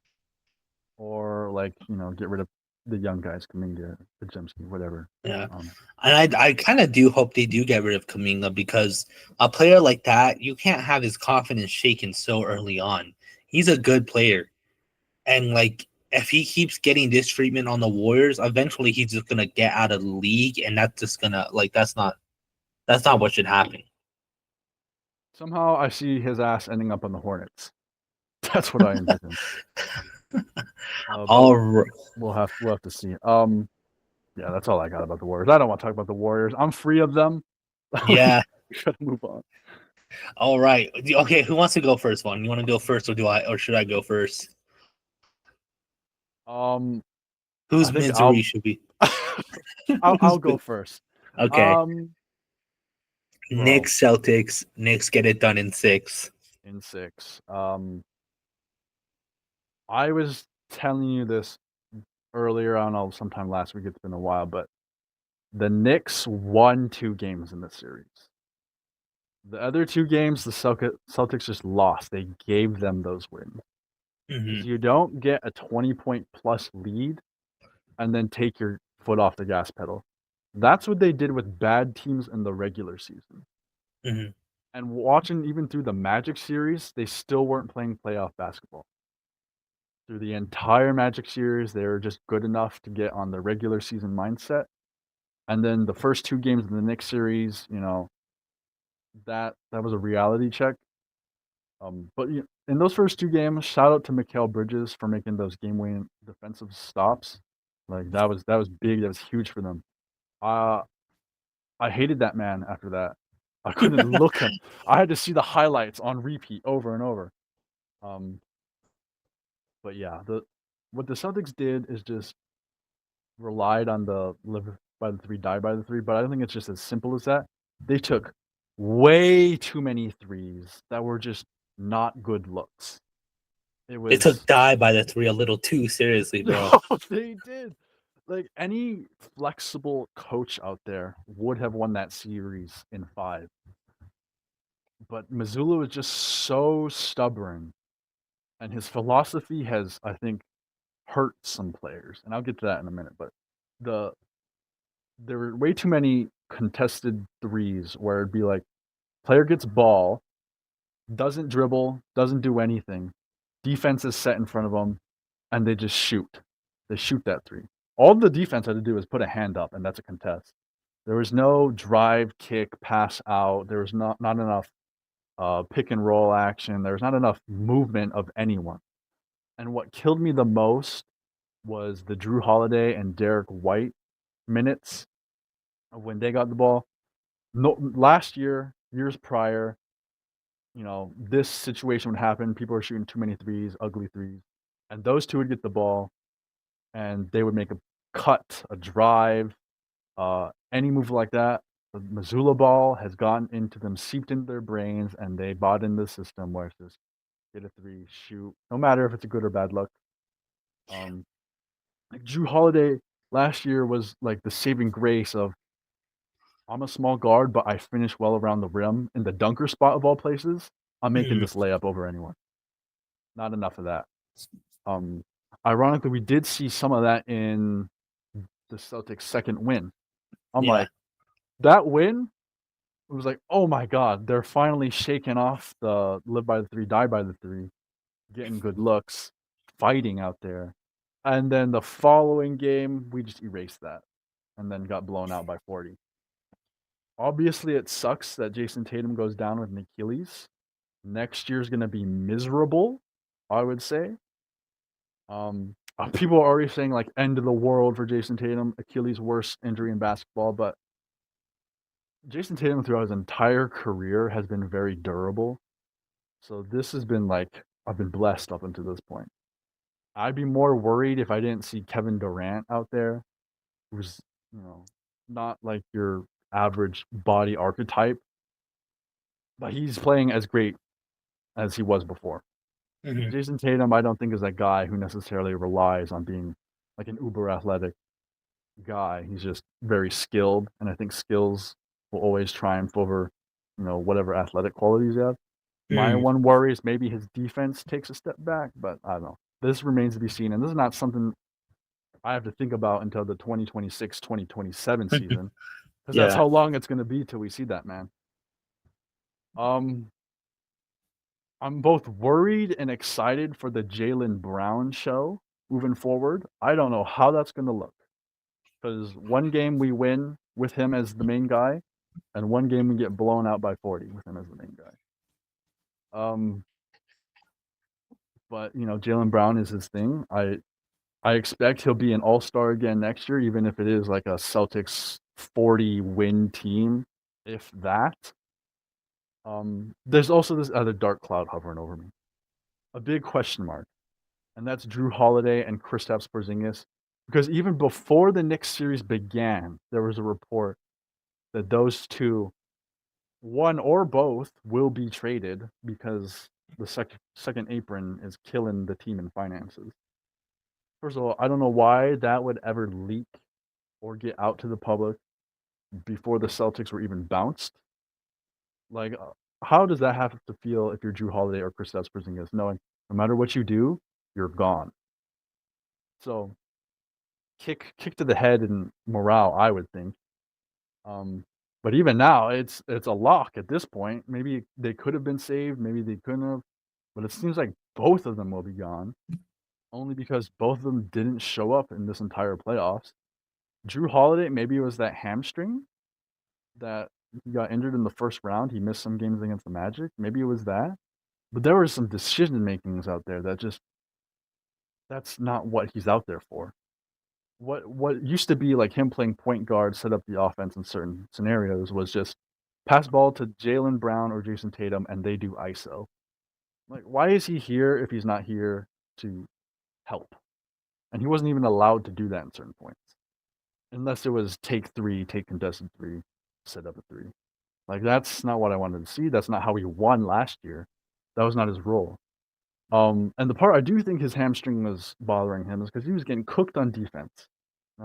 or, like, get rid of the young guys, Kaminga, Pajemski, whatever. yeah. Um, And I kind of do hope they do get rid of Kaminga, because a player like that, you can't have his confidence shaken so early on. He's a good player. And like, if he keeps getting this treatment on the Warriors, eventually he's just gonna get out of the league, and that's just gonna, like, that's not what should happen. Somehow I see his ass ending up on the Hornets. That's what I envision. But All right. we'll have to see. Yeah, that's all I got about the Warriors. I don't want to talk about the Warriors. I'm free of them. Yeah. We gotta move on. All right. Okay, who wants to go first? One, you want to go first, or should I go first? Um, I Whose think misery should be? I'll go first. Okay. Um, bro, Knicks, Celtics. Knicks get it done in 6. in 6. I was telling you this earlier. I don't know, sometime last week. It's been a while, but the Knicks won 2 games in this series. The other 2 games, the Celtics just lost. They gave them those wins. Mm-hmm. Because you don't get a 20-point plus lead and then take your foot off the gas pedal. That's what they did with bad teams in the regular season. Hmm. And watching even through the Magic series, they still weren't playing playoff basketball. Through the entire Magic series, they were just good enough to get on the regular season mindset. And then the first 2 games of the Knicks series, that was a reality check. But in those first 2 games, shout out to Mikal Bridges for making those game-winning defensive stops. Like that was big. That was huge for them. Uh, I hated that man after that. I couldn't look him. I had to see the highlights on repeat over and over. Um, but yeah, what the Celtics did is just relied on the live by the three, die by the three. But I don't think it's just as simple as that. They took way too many threes that were just not good looks. It They was took die by the 3 a little too seriously, bro. no, they did. Like any flexible coach out there would have won that series in 5. But Mazzulla was just so stubborn, and his philosophy has, I think, hurt some players. And I'll get to that in a minute. But the there were way too many contested threes where it'd be like player gets ball, doesn't dribble, doesn't do anything. Defense is set in front of them, and they just shoot. They shoot that three. All the defense had to do was put a hand up, and that's a contest. There was no drive, kick, pass out. There was not enough pick and roll action. There was not enough movement of anyone. And what killed me the most was the Drew Holiday and Derek White minutes when they got the ball. No, last year, years prior, this situation would happen. People were shooting too many threes, ugly threes, and those two would get the ball, and they would make a cut, a drive, any move like that. The Mazzulla ball has gotten into them, seeped into their brains, and they bought in the system where it's just get a three, shoot, no matter if it's a good or bad look. Like Drew Holiday last year was like the saving grace of I'm a small guard, but I finish well around the rim in the dunker spot of all places. I'm making Mhm. this layup over anyone. Not enough of that. Um, Ironically, we did see some of that in the Celtics' second win. I'm Yeah. like, that win, it was like, oh my God, they're finally shaking off the live by the three, die by the three, getting good looks, fighting out there. And then the following game, we just erased that and then got blown out by 40. Obviously, it sucks that Jason Tatum goes down with an Achilles. Next year's going to be miserable, I would say. People are already saying like end of the world for Jason Tatum, Achilles' worst injury in basketball, but Jason Tatum throughout his entire career has been very durable. So this has been like I've been blessed up until this point. I'd be more worried if I didn't see Kevin Durant out there, who's not like your average body archetype, but he's playing as great as he was before. Mhm. Jason Tatum, I don't think is that guy who necessarily relies on being like an uber athletic guy. He's just very skilled, and I think skills will always triumph over, whatever athletic qualities you have. My Mhm. one worry is maybe his defense takes a step back, but I don't know. This remains to be seen, and this is not something I have to think about until the 2026-2027 season, because that's Yeah. how long it's going to be till we see that man. Um, I'm both worried and excited for the Jaylen Brown show moving forward. I don't know how that's going to look because one game we win with him as the main guy, and one game we get blown out by 40 with him as the main guy. But Jaylen Brown is his thing. I expect he'll be an all-star again next year, even if it is like a Celtics 40 win team, if that. There's also this other dark cloud hovering over me, a big question mark, and that's Drew Holiday and Kristaps Porzingis. Because even before the Knicks series began, there was a report that those two, one or both, will be traded because the second apron is killing the team in finances. First of all, I don't know why that would ever leak or get out to the public before the Celtics were even bounced. Like, how does that have to feel if you're Drew Holiday or Kristaps Porzingis, knowing no matter what you do, you're gone? So kick to the head and morale, I would think. But even now, it's a lock at this point. Maybe they could have been saved, maybe they couldn't have, but it seems like both of them will be gone, only because both of them didn't show up in this entire playoffs. Drew Holiday, maybe it was that hamstring that he got injured in the first round. He missed some games against the Magic. Maybe it was that. But there were some decision makings out there that just that's not what he's out there for. What used to be like him playing point guard, set up the offense in certain scenarios was just pass ball to Jaylen Brown or Jason Tatum and they do ISO. Like, why is he here if he's not here to help? And he wasn't even allowed to do that in certain points. Unless it was take three, take contested three, set up a three. Like, that's not what I wanted to see. That's not how he won last year. That was not his role. And the part I do think his hamstring was bothering him is because he was getting cooked on defense.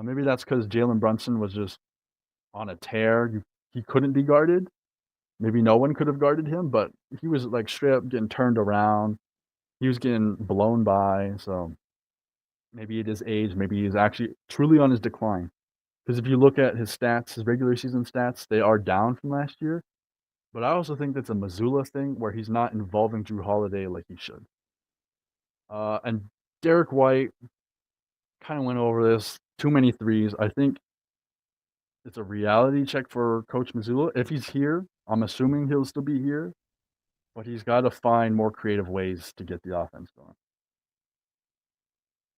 Maybe that's because Jalen Brunson was just on a tear. He couldn't be guarded. Maybe no one could have guarded him, but he was like straight up getting turned around. He was getting blown by. So maybe it is age. Maybe he's actually truly on his decline. Because if you look at his stats, his regular season stats, they are down from last year. But I also think that's a Missoula thing where he's not involving Drew Holiday like he should. And Derek White kind of went over this. Too many threes. I think it's a reality check for Coach Missoula. If he's here, I'm assuming he'll still be here, but he's got to find more creative ways to get the offense going.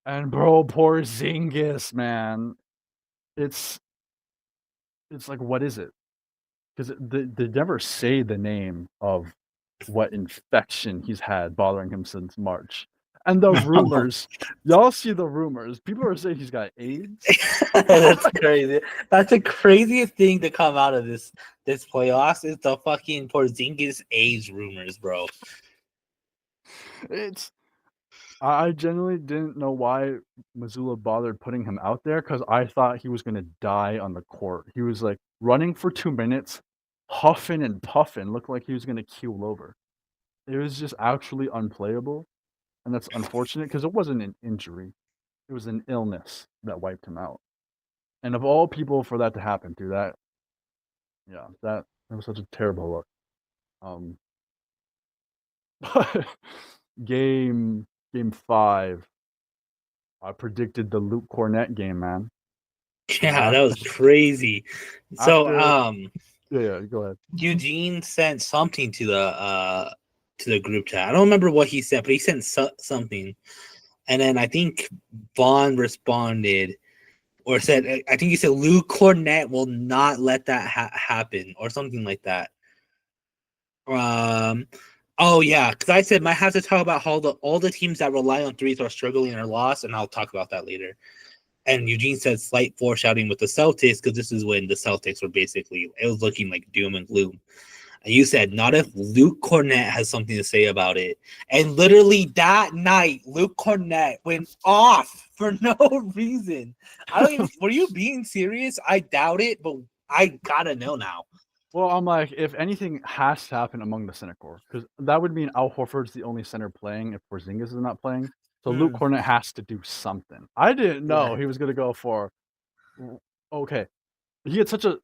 And bro, Porzingis, man, it's like, what is it? Because they never say the name of what infection he's had bothering him since March. And the rumors, y'all see the rumors. People are saying he's got AIDS. That's crazy. That's the craziest thing to come out of this playoffs is the fucking Porzingis AIDS rumors, bro. I genuinely didn't know why Missoula bothered putting him out there because I thought he was gonna die on the court. He was like running for 2 minutes, huffing and puffing, looked like he was gonna keel over. It was just actually unplayable, and that's unfortunate because it wasn't an injury; it was an illness that wiped him out. And of all people for that to happen to, that was such a terrible look. But game 5, I predicted the Luke Cornett game, man. Yeah, that was crazy. So, yeah, go ahead. Eugene sent something to the group chat. I don't remember what he sent, but he sent something, and then I think Vaughn responded or said, I think he said Luke Cornett will not let that happen or something like that. Oh yeah, because I said might have to talk about how all the teams that rely on threes are struggling or lost, and I'll talk about that later. And Eugene said slight foreshadowing with the Celtics because this is when the Celtics were basically it was looking like doom and gloom. And you said not if Luke Cornett has something to say about it. And literally that night, Luke Cornett went off for no reason. I don't even. Were you being serious? I doubt it, but I gotta know now. Well, I'm like, if anything has to happen among the center core, because that would mean Al Horford's the only center playing if Porzingis is not playing. So Luke Cornett has to do something. I didn't know he was going to go for. Okay, he had such a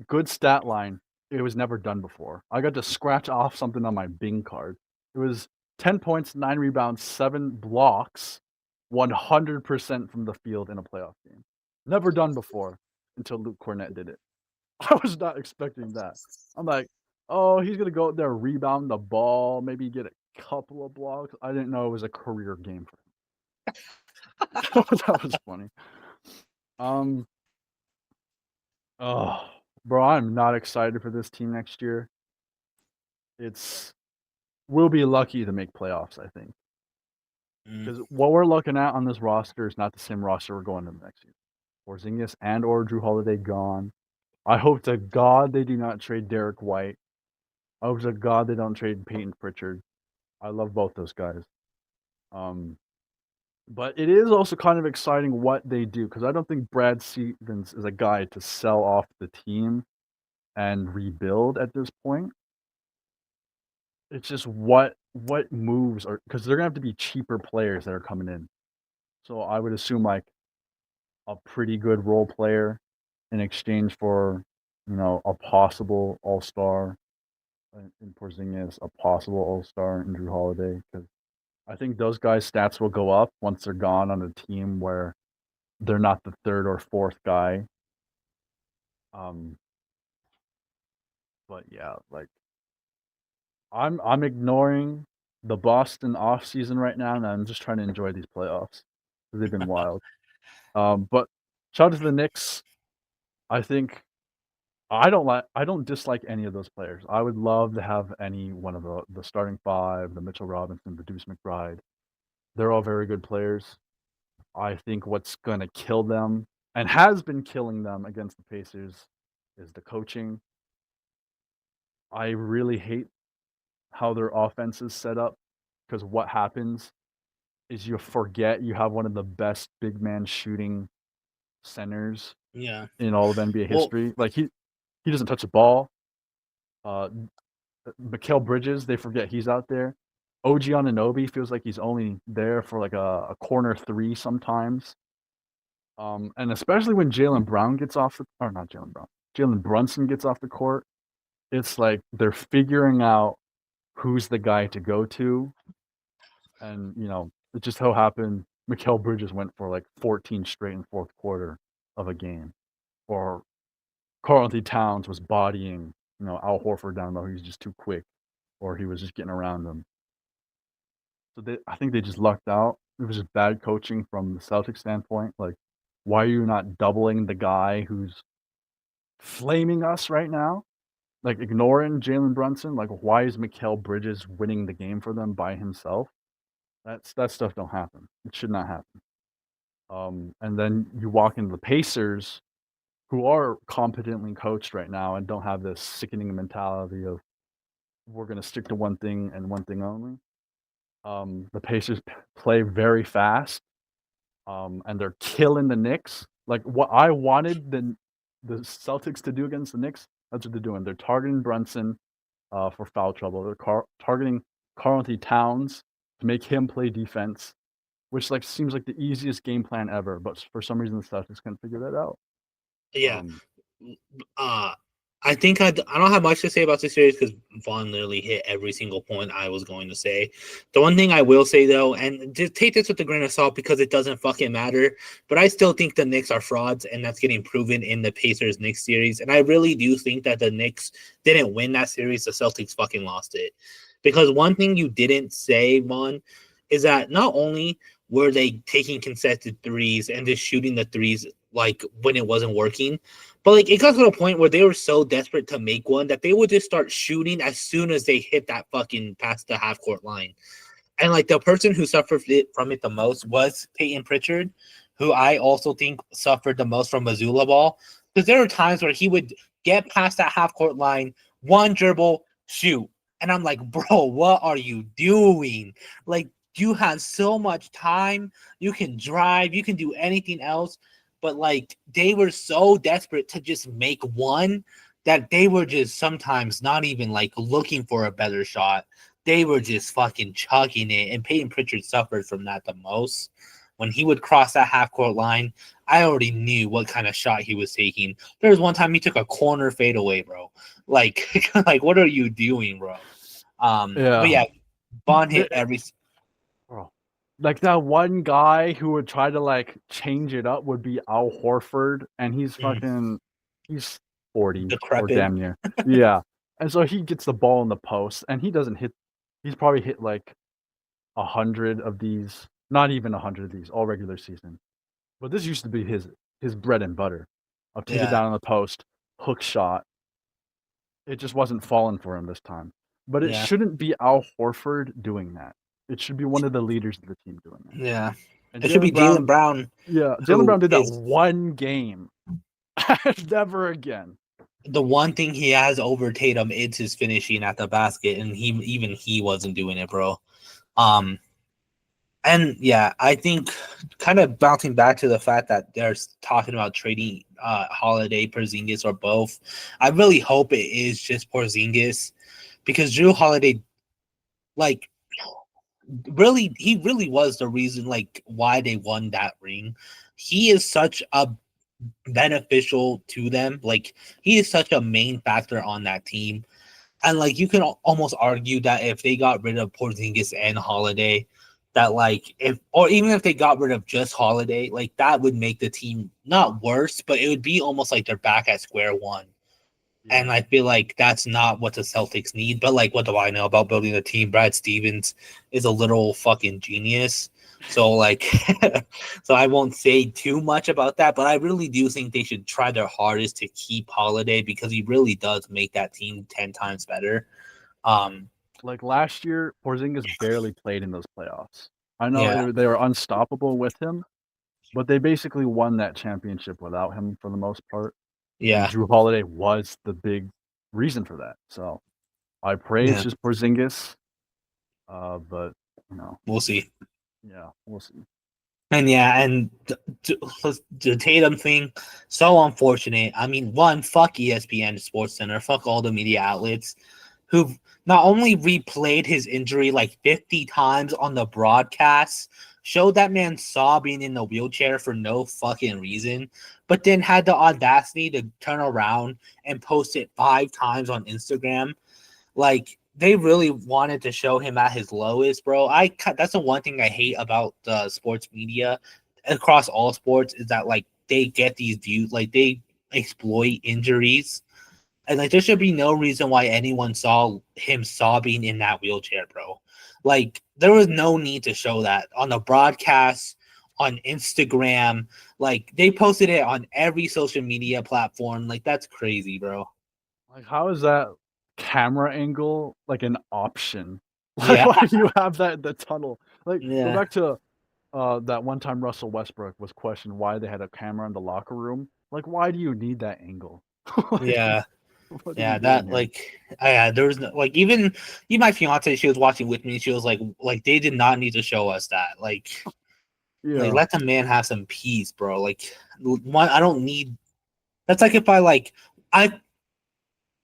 good stat line. It was never done before. I got to scratch off something on my Bing card. It was 10 points, 9 rebounds, 7 blocks, 100% from the field in a playoff game. Never done before until Luke Cornett did it. I was not expecting that. I'm like, oh, he's gonna go out there, rebound the ball, maybe get a couple of blocks. I didn't know it was a career game for him. That was funny. Oh, bro, I'm not excited for this team next year. We'll be lucky to make playoffs, I think. Because what we're looking at on this roster is not the same roster we're going to next year. Porzingis and or Drew Holiday gone. I hope to God they do not trade Derek White. I hope to God they don't trade Peyton Pritchard. I love both those guys. But it is also kind of exciting what they do because I don't think Brad Stevens is a guy to sell off the team and rebuild at this point. It's just what moves are because they're gonna have to be cheaper players that are coming in. So I would assume like a pretty good role player in exchange for, a possible all-star in Porzingis, a possible all-star in Drew Holiday. Because I think those guys' stats will go up once they're gone on a team where they're not the third or fourth guy. Um, but yeah, like I'm ignoring the Boston off season right now, and I'm just trying to enjoy these playoffs. They've been wild. But shout out to the Knicks. I think I don't dislike any of those players. I would love to have any one of the starting five, the Mitchell Robinson, the Deuce McBride. They're all very good players. I think what's gonna kill them and has been killing them against the Pacers is the coaching. I really hate how their offense is set up because what happens is you forget you have one of the best big man shooting centers Yeah. in all of NBA Well, history. Like he doesn't touch the ball. Uh, Mikal Bridges, they forget he's out there. OG Anunoby feels like he's only there for like a corner three sometimes. And especially when Jaylen Brown gets off the, or not Jaylen Brown, Jalen Brunson gets off the court, it's like they're figuring out who's the guy to go to. And, it just so happened Mikal Bridges went for like 14 straight in fourth quarter of a game. Or Karl-Anthony Towns was bodying, Al Horford down low. He's just too quick. Or he was just getting around them. So I think they just lucked out. It was just bad coaching from the Celtics standpoint. Like, why are you not doubling the guy who's flaming us right now? Like, ignoring Jalen Brunson? Like, why is Mikal Bridges winning the game for them by himself? That stuff don't happen. It should not happen. And then you walk into the Pacers, who are competently coached right now and don't have this sickening mentality of we're going to stick to one thing and one thing only. The Pacers play very fast, and they're killing the Knicks. Like what I wanted the Celtics to do against the Knicks, that's what they're doing. They're targeting Brunson for foul trouble. They're targeting Karl-Anthony Towns to make him play defense, which like seems like the easiest game plan ever. But for some reason, the Celtics can't figure that out. yeah. I think I don't have much to say about this series because Vaughn literally hit every single point I was going to say. The one thing I will say, though, and just take this with a grain of salt because it doesn't fucking matter, but I still think the Knicks are frauds, and that's getting proven in the Pacers-Knicks series. And I really do think that the Knicks didn't win that series. The Celtics fucking lost it. Because one thing you didn't say, Vaughn, is that not only were they taking contested threes and just shooting the threes like when it wasn't working, but like it got to the point where they were so desperate to make one that they would just start shooting as soon as they hit that fucking past the half court line. And like the person who suffered from it the most was Peyton Pritchard, who I also think suffered the most from Mazzulla ball. Because there were times where he would get past that half court line, one dribble, shoot. And I'm like, bro, what are you doing? Like, you have so much time. You can drive, you can do anything else. But like they were so desperate to just make one that they were just sometimes not even like looking for a better shot. They were just fucking chucking it. And Peyton Pritchard suffered from that the most. When he would cross that half court line, I already knew what kind of shot he was taking. There was one time he took a corner fadeaway, bro. Like, like what are you doing, bro? But yeah, Bond hit every. Bro. Like that one guy who would try to like change it up would be Al Horford, and he's he's 40 or decrepit. damn near. Yeah. And so he gets the ball in the post and he doesn't hit, he's probably hit like 100 of these, not even 100 of these all regular season. But this used to be his bread and butter. I'll take it down on the post, hook shot. It just wasn't falling for him this time. But it shouldn't be Al Horford doing that. It should be one of the leaders of the team doing that. Yeah. And It should be Jaylen Brown. Yeah, Jaylen Brown did that one game. Never again. The one thing he has over Tatum is his finishing at the basket, and he wasn't doing it, bro. And yeah, I think kind of bouncing back to the fact that they're talking about trading Holiday, Porzingis, or both. I really hope it is just Porzingis because Drew Holiday, like, really, he really was the reason like why they won that ring. He is such a beneficial to them. Like he is such a main factor on that team. And like you can almost argue that if they got rid of Porzingis and Holiday, that like if or even if they got rid of just Holiday, like that would make the team not worse, but it would be almost like they're back at square one. And Yeah. I feel like that's not what the Celtics need. But like, what do I know about building a team? Brad Stevens is a little fucking genius. So like, so I won't say too much about that. But I really do think they should try their hardest to keep Holiday because he really does make that team 10 times better. Um, Like last year, Porzingis barely played in those playoffs. I know yeah, they were unstoppable with him, but they basically won that championship without him for the most part. And yeah, Drew Holiday was the big reason for that. So I pray it's yeah. just Porzingis. But you know, We'll see. yeah, we'll see. And yeah, and the Tatum thing, so unfortunate. I mean, one, fuck ESPN Sports Center, fuck all the media outlets who've not only replayed his injury like 50 times on the broadcast, showed that man sobbing in the wheelchair for no fucking reason, but then had the audacity to turn around and post it 5 times on Instagram. Like they really wanted to show him at his lowest, bro. That's the one thing I hate about the sports media across all sports is that like they get these views, like they exploit injuries, and like there should be no reason why anyone saw him sobbing in that wheelchair, bro. Like there was no need to show that on the broadcast, on Instagram. Like they posted it on every social media platform. Like that's crazy, bro. Like, how is that camera angle like an option? Like, Yeah, why do you have that in the tunnel? Like, go yeah, back to that one time Russell Westbrook was questioned why they had a camera in the locker room. Like, why do you need that angle? Like, yeah. what are we Yeah, doing that here? like yeah, there was no, like even my fiance, she was watching with me. She was like they did not need to show us that. Like Yeah. let the man have some peace, bro. Like one, I don't need. That's like if I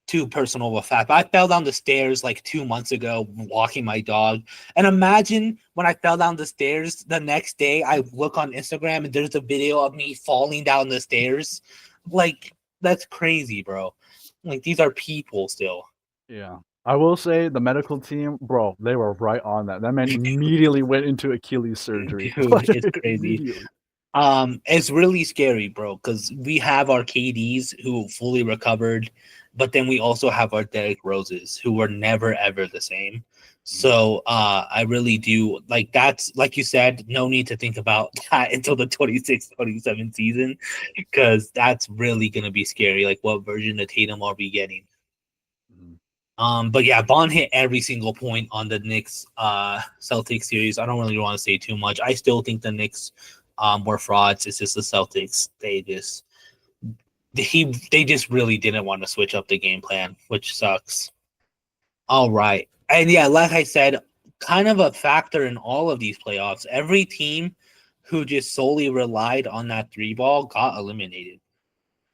too personal of a fact. But I fell down the stairs like 2 months ago walking my dog, and imagine when I fell down the stairs the next day. I look on Instagram and there's a video of me falling down the stairs. Like that's crazy, bro. Like these are people still. Yeah. I will say the medical team, bro, they were right on that. That man immediately went into Achilles surgery. Dude, Like, it's crazy. immediately. It's really scary, bro, because we have our KDs who fully recovered, but then we also have our Derrick Roses who were never ever the same. Mhm. So I really do like that's like you said, no need to think about that until the 26-27 season, because that's really gonna be scary. Like what version of Tatum are we getting? Mhm. But yeah, Bond hit every single point on the Knicks Celtics series. I don't really want to say too much. I still think the Knicks were frauds. It's just the Celtics. They just really didn't want to switch up the game plan, which sucks. All right. And yeah, like I said, kind of a factor in all of these playoffs. Every team who just solely relied on that three ball got eliminated.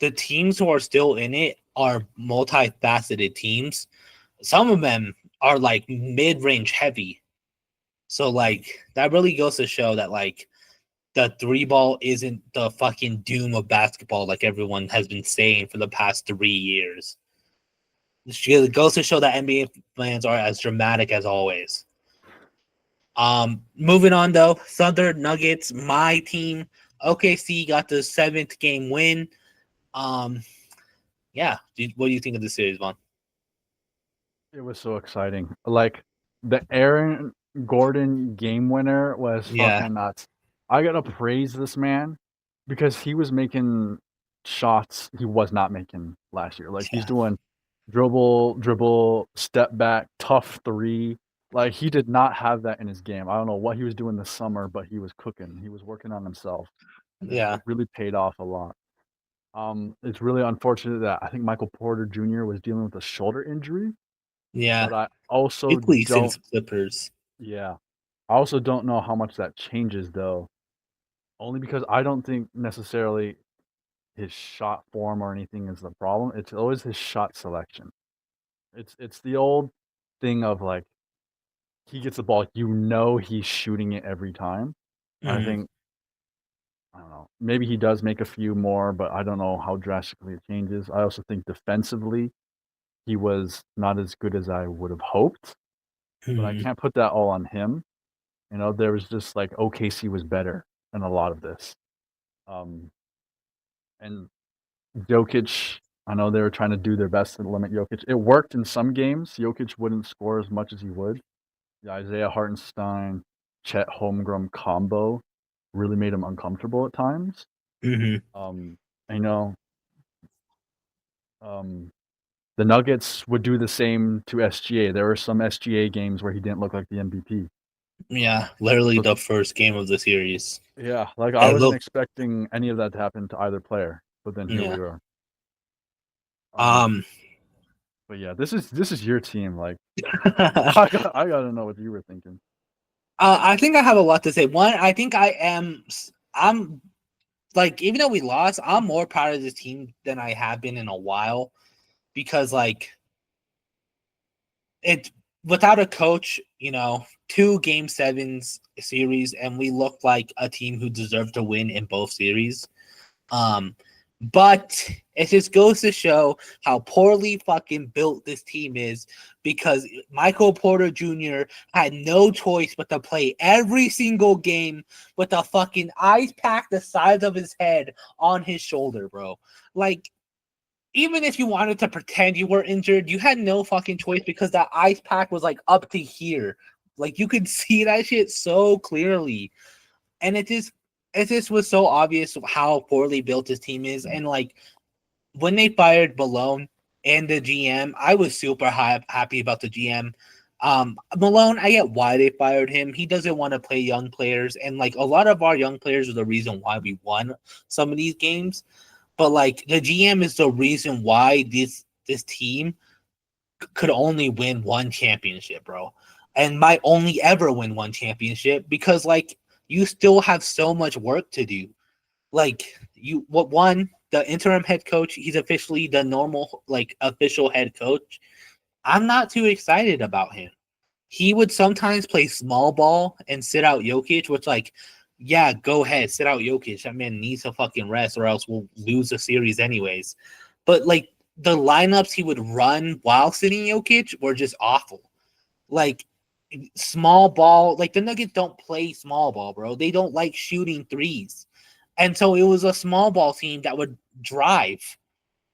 The teams who are still in it are multifaceted teams. Some of them are like mid-range heavy. So like that really goes to show that like the three ball isn't the fucking doom of basketball like everyone has been saying for the past 3 years. It goes to show that NBA fans are as dramatic as always. Moving on though, Thunder Nuggets, my team. OKC got the 7th game win. Um, yeah. What do you think of the series, Vaughn? It was so exciting. Like, the Aaron Gordon game winner was Yeah, fucking nuts. I gotta praise this man because he was making shots he was not making last year. Like, he's yeah, doing dribble, step back, tough three. Like, he did not have that in his game. I don't know what he was doing this summer, but he was cooking. He was working on himself, and yeah, it really paid off a lot. It's really unfortunate that I think Michael Porter Jr. was dealing with a shoulder injury, yeah. but I also Particularly don't. since Clippers. Yeah, I also don't know how much that changes though. Only because I don't think necessarily his shot form or anything is the problem. It's always his shot selection. It's the old thing of like he gets the ball, you know he's shooting it every time. I Mhm. think I don't know. Maybe he does make a few more, but I don't know how drastically it changes. I also think defensively, he was not as good as I would have hoped, but I Mhm. can't put that all on him. You know, there was just like OKC was better in a lot of this. Um, and Jokic, I know they were trying to do their best to limit Jokic. It worked in some games. Jokic wouldn't score as much as he would. The Isaiah Hartenstein, Chet Holmgren combo really made him uncomfortable at times. Mhm. I know um, the Nuggets would do the same to SGA. There were some SGA games where he didn't look like the MVP. Yeah, literally So the first game of the series. yeah, like I And wasn't look, expecting any of that to happen to either player, but then here yeah. we are. Um, Um, but yeah, this is your team. Like uh, I gotta know what you were thinking. I think I have a lot to say. One, I think I'm like, even though we lost, I'm more proud of this team than I have been in a while because, like, it without a coach, two game sevens series, and we looked like a team who deserved to win in both series. Um, but it just goes to show how poorly fucking built this team is because Michael Porter Jr. had no choice but to play every single game with a fucking ice pack the size of his head on his shoulder, bro. Like, even if you wanted to pretend you were injured, you had no fucking choice because that ice pack was like up to here. Like, you could see that shit so clearly. And it just was so obvious how poorly built this team is. And like, when they fired Malone and the GM, I was super happy about the GM. Malone, I get why they fired him. He doesn't want to play young players, and like a lot of our young players are the reason why we won some of these games. But like, the GM is the reason why this team could only win one championship, bro, and might only ever win one championship because like you still have so much work to do. Like, the interim head coach, he's officially the normal like official head coach. I'm not too excited about him. He would sometimes play small ball and sit out Jokic, which, like, yeah, go ahead, sit out Jokic. That man needs to fucking rest, or else we'll lose the series anyways. But like, the lineups he would run while sitting Jokic were just awful. Like, small ball, like the Nuggets don't play small ball, bro. They don't like shooting threes. And so it was a small ball team that would drive.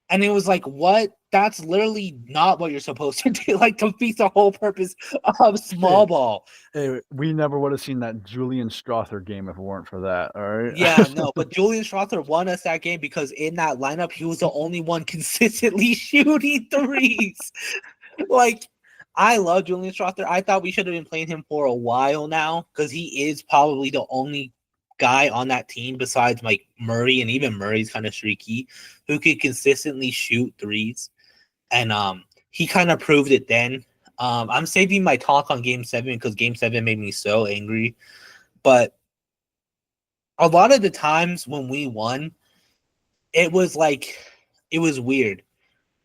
And it was like, what? That's literally not what you're supposed to do. Like, defeats the whole purpose of small Hey, ball. hey, we never would have seen that Julian Strother game if it weren't for that. All Yeah, right. no, but Julian Strother won us that game because in that lineup, he was the only one consistently shooting threes. Like, I love Julian Strother. I thought we should have been playing him for a while now because he is probably the only guy on that team besides like Murray, and even Murray's kind of streaky, who could consistently shoot threes. And he kind of proved it then. I'm saving my talk on Game 7 because Game 7 made me so angry. But a lot of the times when we won, it was like, it was weird.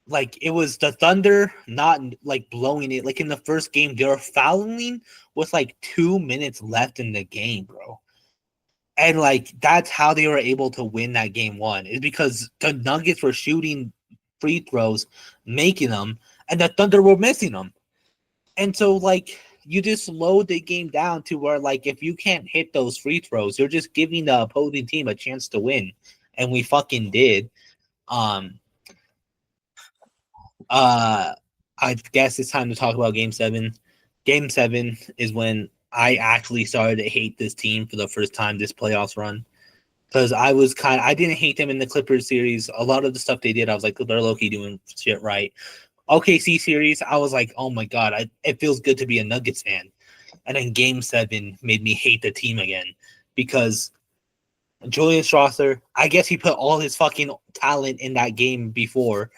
Like, it was the Thunder not like blowing it. Like, in the first game, they were fouling with like 2 minutes left in the game, bro. And like, that's how they were able to win that game one, is because the Nuggets were shooting free throws, making them, and the Thunder were missing them. And so like, you just slow the game down to where like, if you can't hit those free throws, you're just giving the opposing team a chance to win. And we fucking did. Um Uh, I guess it's time to talk about Game 7. Game 7 is when I actually started to hate this team for the first time this playoffs run. Because I didn't hate them in the Clippers series. A lot of the stuff they did, I was like, they're low-key doing shit right. OKC series, I was like, oh my God, it feels good to be a Nuggets fan. And then Game 7 made me hate the team again because Julian Strasser, I guess he put all his fucking talent in that game before.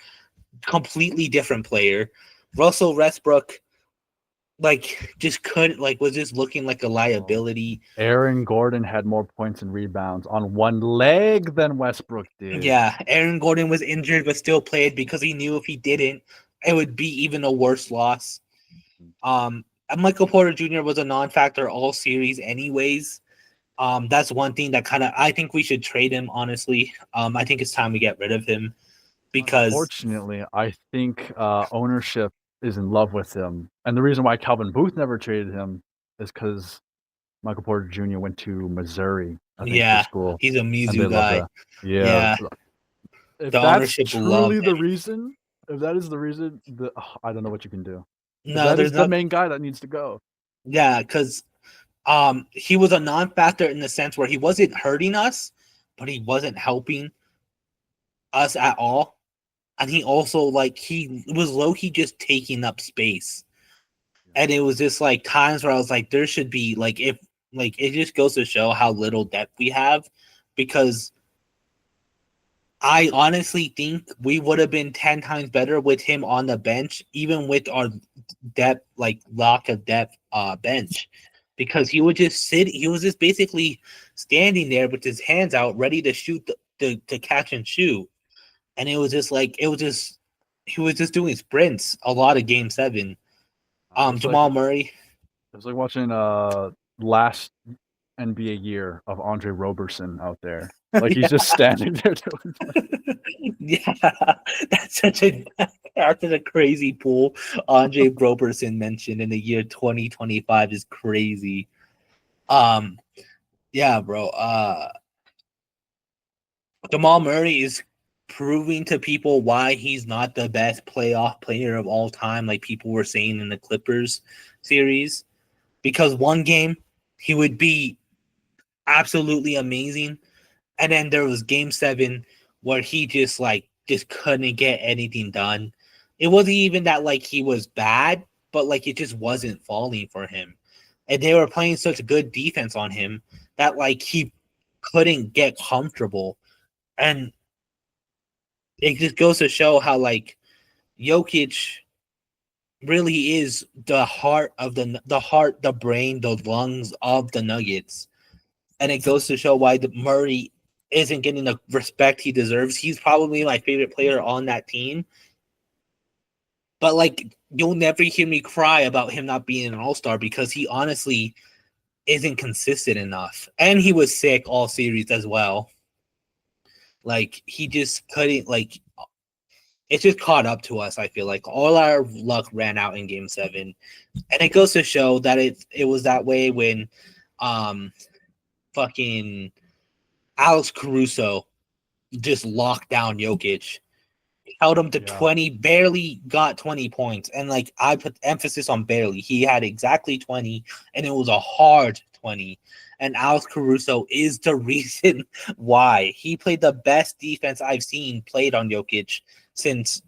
Completely different player. Russell Westbrook, like, just couldn't, like, was just looking like a Oh, liability. Aaron Gordon had more points and rebounds on one leg than Westbrook did. Yeah, Aaron Gordon was injured but still played because he knew if he didn't, it would be even a worse loss. Michael Porter Jr. was a non-factor all series, anyways. That's one thing that kind of I think we should trade him. Honestly, I think it's time we get rid of him because Unfortunately, I think ownership is in love with him, and the reason why Calvin Booth never traded him is because Michael Porter Jr. went to Missouri, I think, for yeah, school, he's a and they Mizzou love guy. that. Yeah, Yeah, if the that's ownership love truly him. the reason, if that is the reason, I don't know what you can do. Because No, that there's is the not. main guy that needs to go. Yeah, because he was a non-factor in the sense where he wasn't hurting us, but he wasn't helping us at all. And he also like he was low key just taking up space. And it was just like times where I was like, there should be like if like it just goes to show how little depth we have because I honestly think we would have been 10 times better with him on the bench, even with our depth, like lack of depth bench. Because he would just sit, he was just basically standing there with his hands out, ready to shoot to catch and shoot. And it was just like he was just doing sprints a lot of game 7. It's like Jamal Murray. it's like watching last NBA year of Andre Roberson out there. Like he's just standing there doing Yeah, that's such a that's such a crazy pool. Andre Roberson mentioned in the year 2025 is crazy. Um, yeah, bro. Jamal Murray is proving to people why he's not the best playoff player of all time, like people were saying in the Clippers series. Because one game he would be absolutely amazing, and then there was game 7 where he just couldn't get anything done. It wasn't even that like he was bad, but like it just wasn't falling for him. And they were playing such good defense on him that like he couldn't get comfortable. And it just goes to show how like Jokic really is the heart of the heart, the brain, the lungs of the Nuggets. And it goes to show why the Murray isn't getting the respect he deserves. He's probably my favorite player on that team. But like you'll never hear me cry about him not being an all-star because he honestly isn't consistent enough. And he was sick all series as well. Like he just couldn't like it just caught up to us, I feel like. All our luck ran out in game 7. And it goes to show that it was that way when fucking Alex Caruso just locked down Jokic, held him to 20, barely got 20 points. And like I put emphasis on barely. He had exactly 20, and it was a hard 20. And Alex Caruso is the reason why he played the best defense I've seen played on Jokic since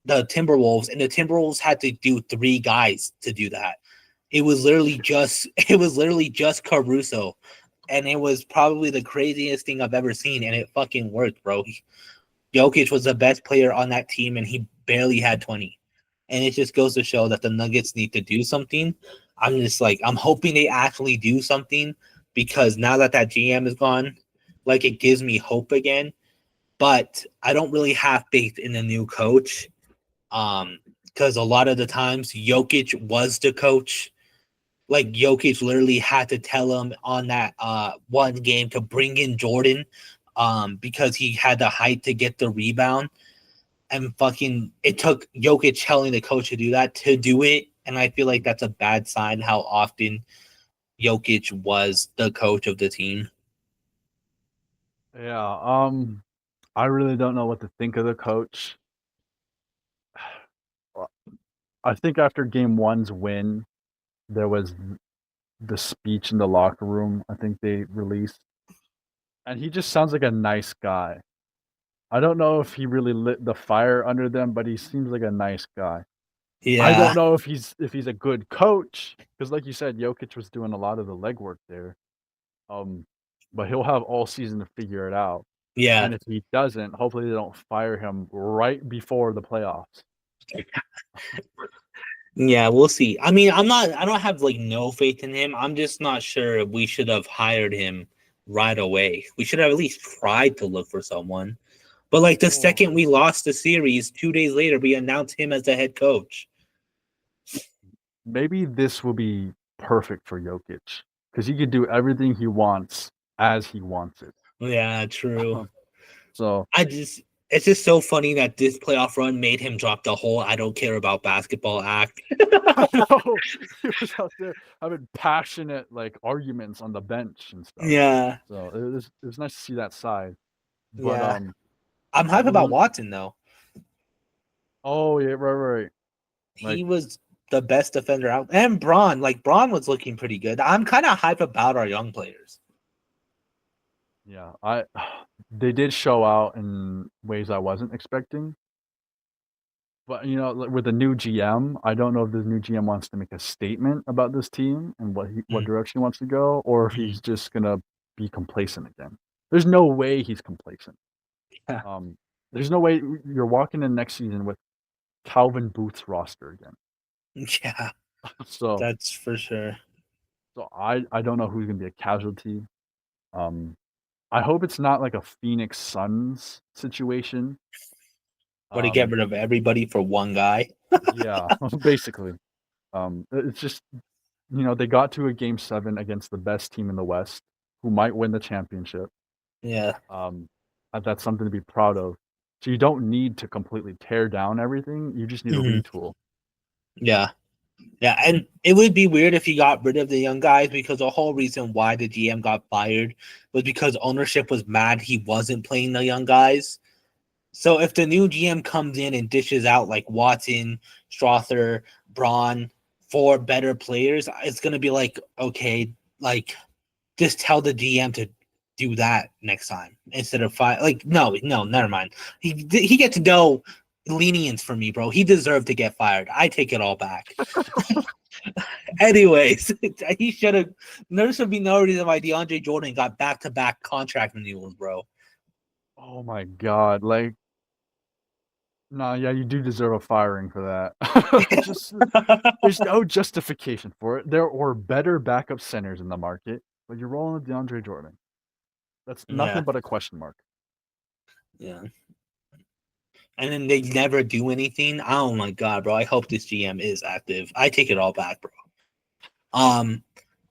the Timberwolves, and the Timberwolves had to do 3 guys to do that. It was literally just Caruso. And it was probably the craziest thing I've ever seen, and it fucking worked, bro. Jokic was the best player on that team, and he barely had 20. And it just goes to show that the Nuggets need to do something. I'm hoping they actually do something because now that GM is gone, like it gives me hope again. But I don't really have faith in the new coach. Because a lot of the times Jokic was the coach. Like Jokic literally had to tell him on that one game to bring in Jordan because he had the height to get the rebound. And fucking it took Jokic telling the coach to do that to do it. And I feel like that's a bad sign how often Jokic was the coach of the team. Yeah, I really don't know what to think of the coach. I think after game 1's win, there was the speech in the locker room, I think they released. And he just sounds like a nice guy. I don't know if he really lit the fire under them, but he seems like a nice guy. Yeah. I don't know if he's a good coach because, like you said, Jokic was doing a lot of the legwork there. But he'll have all season to figure it out. Yeah. And if he doesn't, hopefully they don't fire him right before the playoffs. Yeah, we'll see. I mean, I don't have like no faith in him. I'm just not sure we should have hired him right away. We should have at least tried to look for someone. But like the second we lost the series, 2 days later, we announced him as the head coach. maybe this will be perfect for Jokic because he could do everything he wants as he wants it. Yeah, true. So It's just so funny that this playoff run made him drop the whole "I don't care about basketball" act. I know he was out there having passionate like arguments on the bench and stuff. Yeah, So it was nice to see that side. But yeah. I'm hype about Ru- Watson though. oh yeah, right. Like He was the best defender out, and Braun. Like Braun was looking pretty good. I'm kind of hype about our young players. yeah, they did show out in ways I wasn't expecting. But like, with the new GM, I don't know if this new GM wants to make a statement about this team and what Mm-hmm. direction he wants to go, or if he's just gonna be complacent again. There's no way he's complacent. Yeah, Um, there's no way you're walking in next season with Calvin Booth's roster again. yeah, So that's for sure. so I don't know who's gonna be a casualty. Um, I hope it's not like a Phoenix Suns situation. What to get Um, rid of everybody for one guy? yeah, basically. It's just they got to a game 7 against the best team in the West, who might win the championship. Yeah. Um, that's something to be proud of. So you don't need to completely tear down everything. You just need to Mhm. retool. Yeah. Yeah, and it would be weird if he got rid of the young guys because the whole reason why the GM got fired was because ownership was mad he wasn't playing the young guys. So if the new GM comes in and dishes out like Watson, Strother, Braun, four better players, it's gonna be like, okay, like just tell the GM to do that next time instead of five. Like, no, never mind. He gets no lenience from me, bro. He deserved to get fired. I take it all back. Anyways, he should have. There should be no reason why DeAndre Jordan got back-to-back contract renewals, bro. Oh my god! Like, no, yeah, you do deserve a firing for that. Just there's no justification for it. There were better backup centers in the market, but you're rolling with DeAndre Jordan. That's Yeah, nothing but a question mark. yeah. And then they never do anything. Oh my god, bro! I hope this GM is active. I take it all back, bro. Um,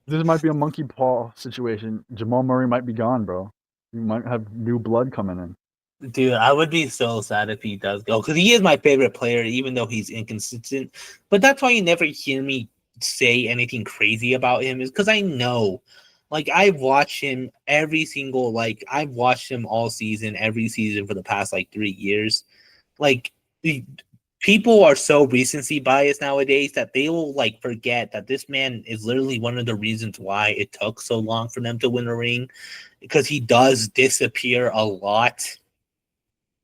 This might be a monkey paw situation. Jamal Murray might be gone, bro. You might have new blood coming in. Dude, I would be so sad if he does go because he is my favorite player, even though he's inconsistent. But that's why you never hear me say anything crazy about him, is because I know, like, I've watched him I've watched him all season, every season for the past like 3 years. Like, people are so recency biased nowadays that they will like forget that this man is literally one of the reasons why it took so long for them to win a ring because he does disappear a lot.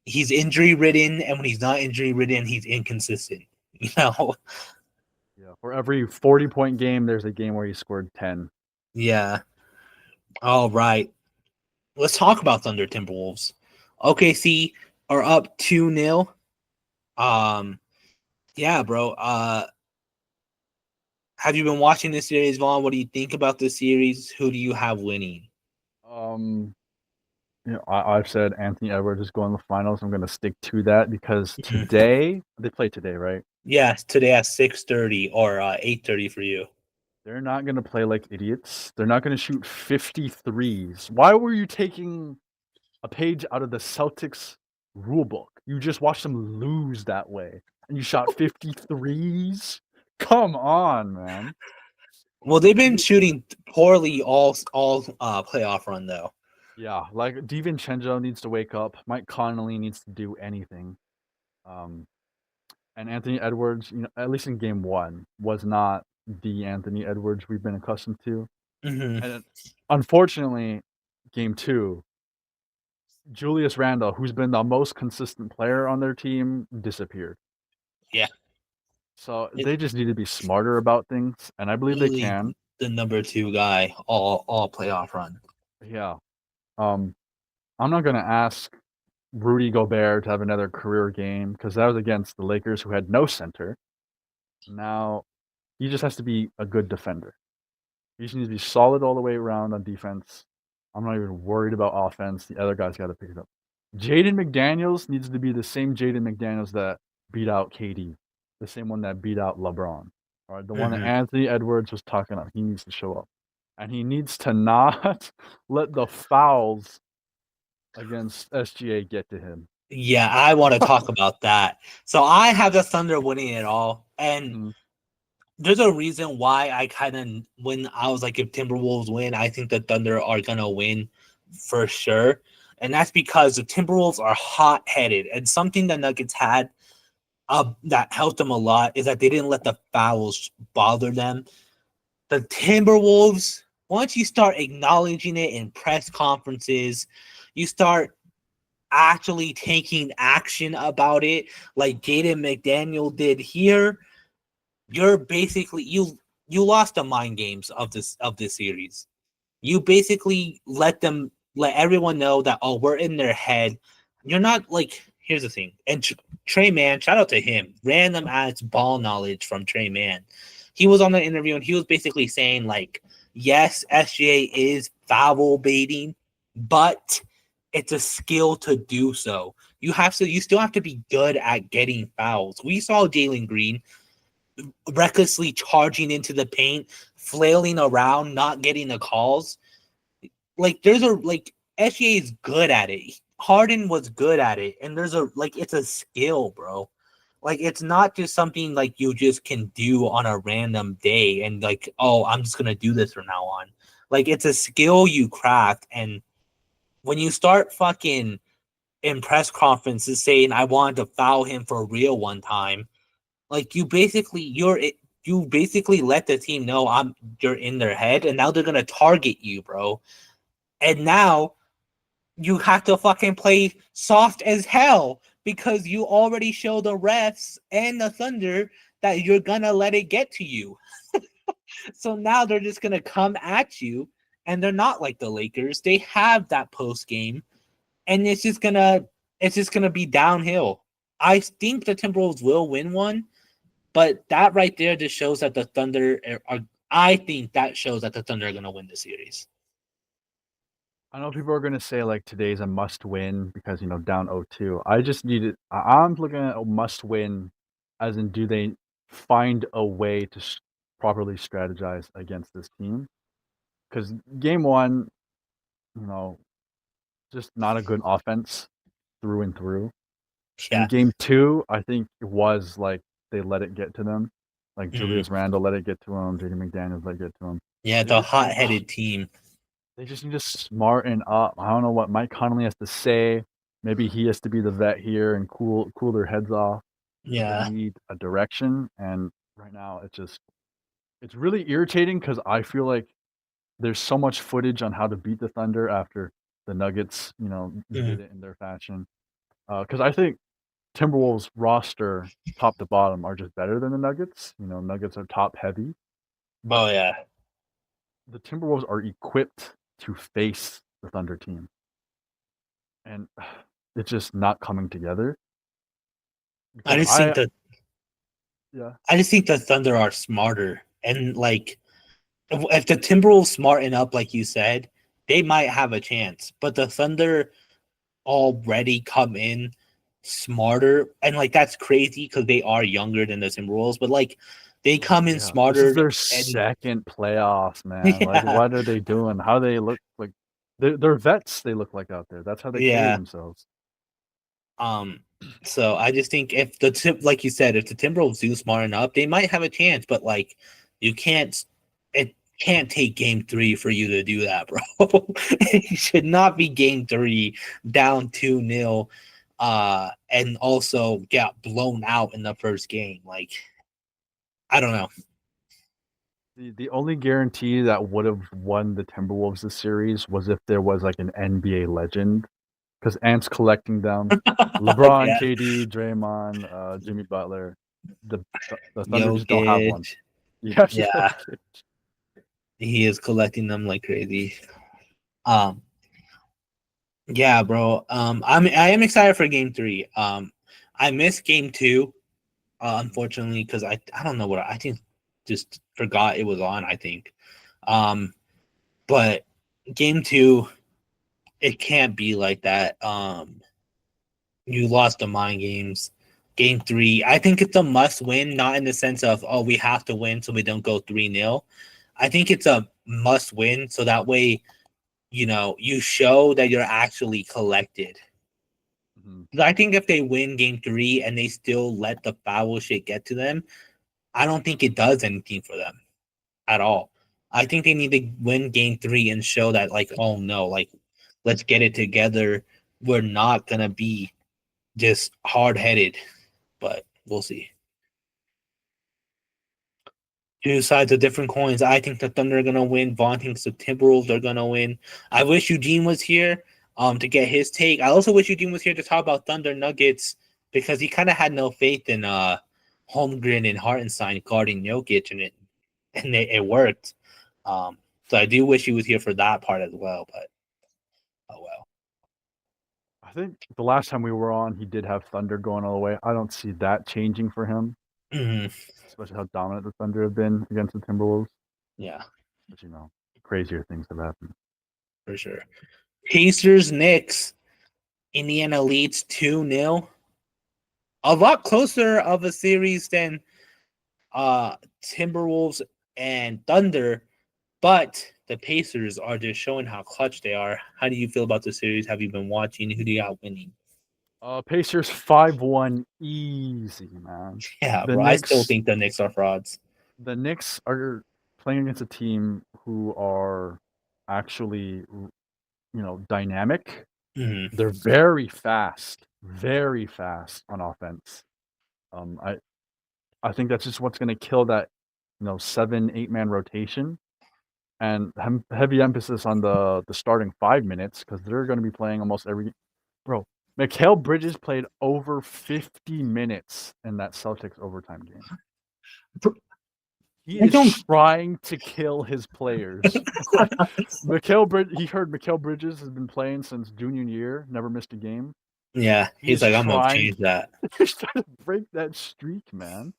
He's injury ridden, and when he's not injury ridden, he's inconsistent. You know? Yeah. For every 40-point game, there's a game where he scored 10. Yeah. All right. Let's talk about Thunder Timberwolves. OKC are up 2-0. Yeah, bro. Have you been watching this series, Vaughn? What do you think about this series? Who do you have winning? Um, I've said Anthony Edwards is going to the finals. I'm going to stick to that because today they play today, right? Yes, today at 6:30 or 8:30 for you. They're not going to play like idiots. They're not going to shoot 53s. Why were you taking a page out of the Celtics rule book? You just watched them lose that way, and you shot 53s. Come on, man. Well, they've been shooting poorly all playoff run though. Yeah, like DiVincenzo needs to wake up. Mike Conley needs to do anything. Um, and Anthony Edwards, at least in game 1, was not the Anthony Edwards we've been accustomed to. Mm-hmm. And unfortunately, game 2, Julius Randle, who's been the most consistent player on their team, disappeared. Yeah. So they just need to be smarter about things, and I believe they Literally can. the number 2 guy all playoff run. Yeah. Um, I'm not gonna ask Rudy Gobert to have another career game because that was against the Lakers, who had no center. Now he just has to be a good defender. He just needs to be solid all the way around on defense. I'm not even worried about offense. The other guys got to pick it up. Jaden McDaniels needs to be the same Jaden McDaniels that beat out KD, the same one that beat out LeBron. All right, the one that Anthony Edwards was talking about. He needs to show up, and he needs to not let the fouls against SGA get to him. Yeah, I want to talk about that. So I have the Thunder winning it all, and there's a reason why I kind of, when I was like, if Timberwolves win, I think the Thunder are gonna win for sure, and that's because the Timberwolves are hot-headed, and something the Nuggets had that helped them a lot is that they didn't let the fouls bother them. The Timberwolves, once you start acknowledging it in press conferences, you start actually taking action about it, like Jaden McDaniel did here. You're basically you lost the mind games of this series. You basically let everyone know that, oh, we're in their head. You're not like, here's the thing, and Trey Mann, shout out to him, random ass ball knowledge from Trey Mann. He was on the interview and he was basically saying like, yes, SGA is foul baiting, but it's a skill to do so. You still have to be good at getting fouls. We saw Jalen Green recklessly charging into the paint, flailing around, not getting the calls. Like SGA is good at it. Harden was good at it, and it's a skill, bro. Like, it's not just something like you just can do on a random day and like, oh, I'm just gonna do this from now on. Like, it's a skill you craft, and when you start fucking in press conferences saying I wanted to foul him for real one time, like you basically let the team know you're in their head, and now they're gonna target you, bro. And now you have to fucking play soft as hell because you already show the refs and the Thunder that you're gonna let it get to you. So now they're just gonna come at you, and they're not like the Lakers. They have that post game, and it's just gonna be downhill. I think the Timberwolves will win one, but that right there just shows that the Thunder are. I think that shows that the Thunder are gonna win the series. I know people are going to say like today's a must win because down 0-2. I just need it. I'm looking at a must win, as in, do they find a way to properly strategize against this team? Because game one, you know, just not a good offense through and through. Yeah. And game two, I think it was like they let it get to them. Like Julius Randle let it get to him. Jaden McDaniels let it get to him. Yeah, the hot-headed team. They just need to smarten up. I don't know what Mike Conley has to say. Maybe he has to be the vet here and cool their heads off. Yeah. They need a direction, and right now it's really irritating because I feel like there's so much footage on how to beat the Thunder after the Nuggets, did it in their fashion. Because I think Timberwolves roster, top to bottom, are just better than the Nuggets. Nuggets are top heavy. Oh yeah. The Timberwolves are equipped to face the Thunder team, and it's just not coming together. I just think the Thunder are smarter, and like, if the Timberwolves smarten up, like you said, they might have a chance. But the Thunder already come in smarter, and like that's crazy because they are younger than the Timberwolves, but like they come in smarter. This is their second playoffs, man. Yeah. Like, what are they doing? How they look like? They're vets. They look like out there. That's how they carry themselves. So I just think if like you said, if the Timberwolves do smarten up, they might have a chance. But like, it can't take game 3 for you to do that, bro. It should not be game 3 down 2-0, and also get blown out in the first game. Like, I don't know. The only guarantee that would have won the Timberwolves this series was if there was like an NBA legend, because Ant's collecting them. LeBron, yeah. KD, Draymond, Jimmy Butler. The Thunder just don't have one. Yeah. He is collecting them like crazy. Yeah, bro. I am excited for game 3. I missed game 2, unfortunately, because I don't know what I think, just forgot it was on, I think. But game 2, it can't be like that. You lost the mind games. Game 3. I think it's a must win, not in the sense of, oh, we have to win so we don't go 3-0. I think it's a must win so that way, you show that you're actually collected. Mhm. I think if they win Game 3 and they still let the foul shit get to them, I don't think it does anything for them at all. I think they need to win Game 3 and show that, like, oh no, like, let's get it together. We're not gonna be just hard headed, but we'll see. Two sides of different coins. I think the Thunder are gonna win. Vaughn thinks the Timberwolves are gonna win. I wish Eugene was here to get his take. I also wish Eugene was here to talk about Thunder Nuggets because he kind of had no faith in Holmgren and Hartenstein guarding Jokic, and it worked. So I do wish he was here for that part as well, but oh well. I think the last time we were on, he did have Thunder going all the way. I don't see that changing for him, Mhm. especially how dominant the Thunder have been against the Timberwolves. Yeah, But crazier things have happened. for sure. Pacers Knicks. Indiana leads 2-0. A lot closer of a series than Timberwolves and Thunder, but the Pacers are just showing how clutch they are. How do you feel about the series? Have you been watching? Who do you got winning? Pacers 5-1 easy, man. Yeah, The bro. I still Knicks think the Knicks are frauds. the Knicks are playing against a team who are actually, dynamic. Mhm. They're very fast on offense. I think that's just what's going to kill that, 7-8 man rotation, and heavy emphasis on the starting 5 minutes because they're going to be playing almost every. Bro, Mikal Bridges played over 50 minutes in that Celtics overtime game. He I is don't. trying to kill his players. He heard Mikal Bridges has been playing since junior year, never missed a game. Yeah, He he's is like, I'm gonna trying, change that. he's trying to break that streak, man.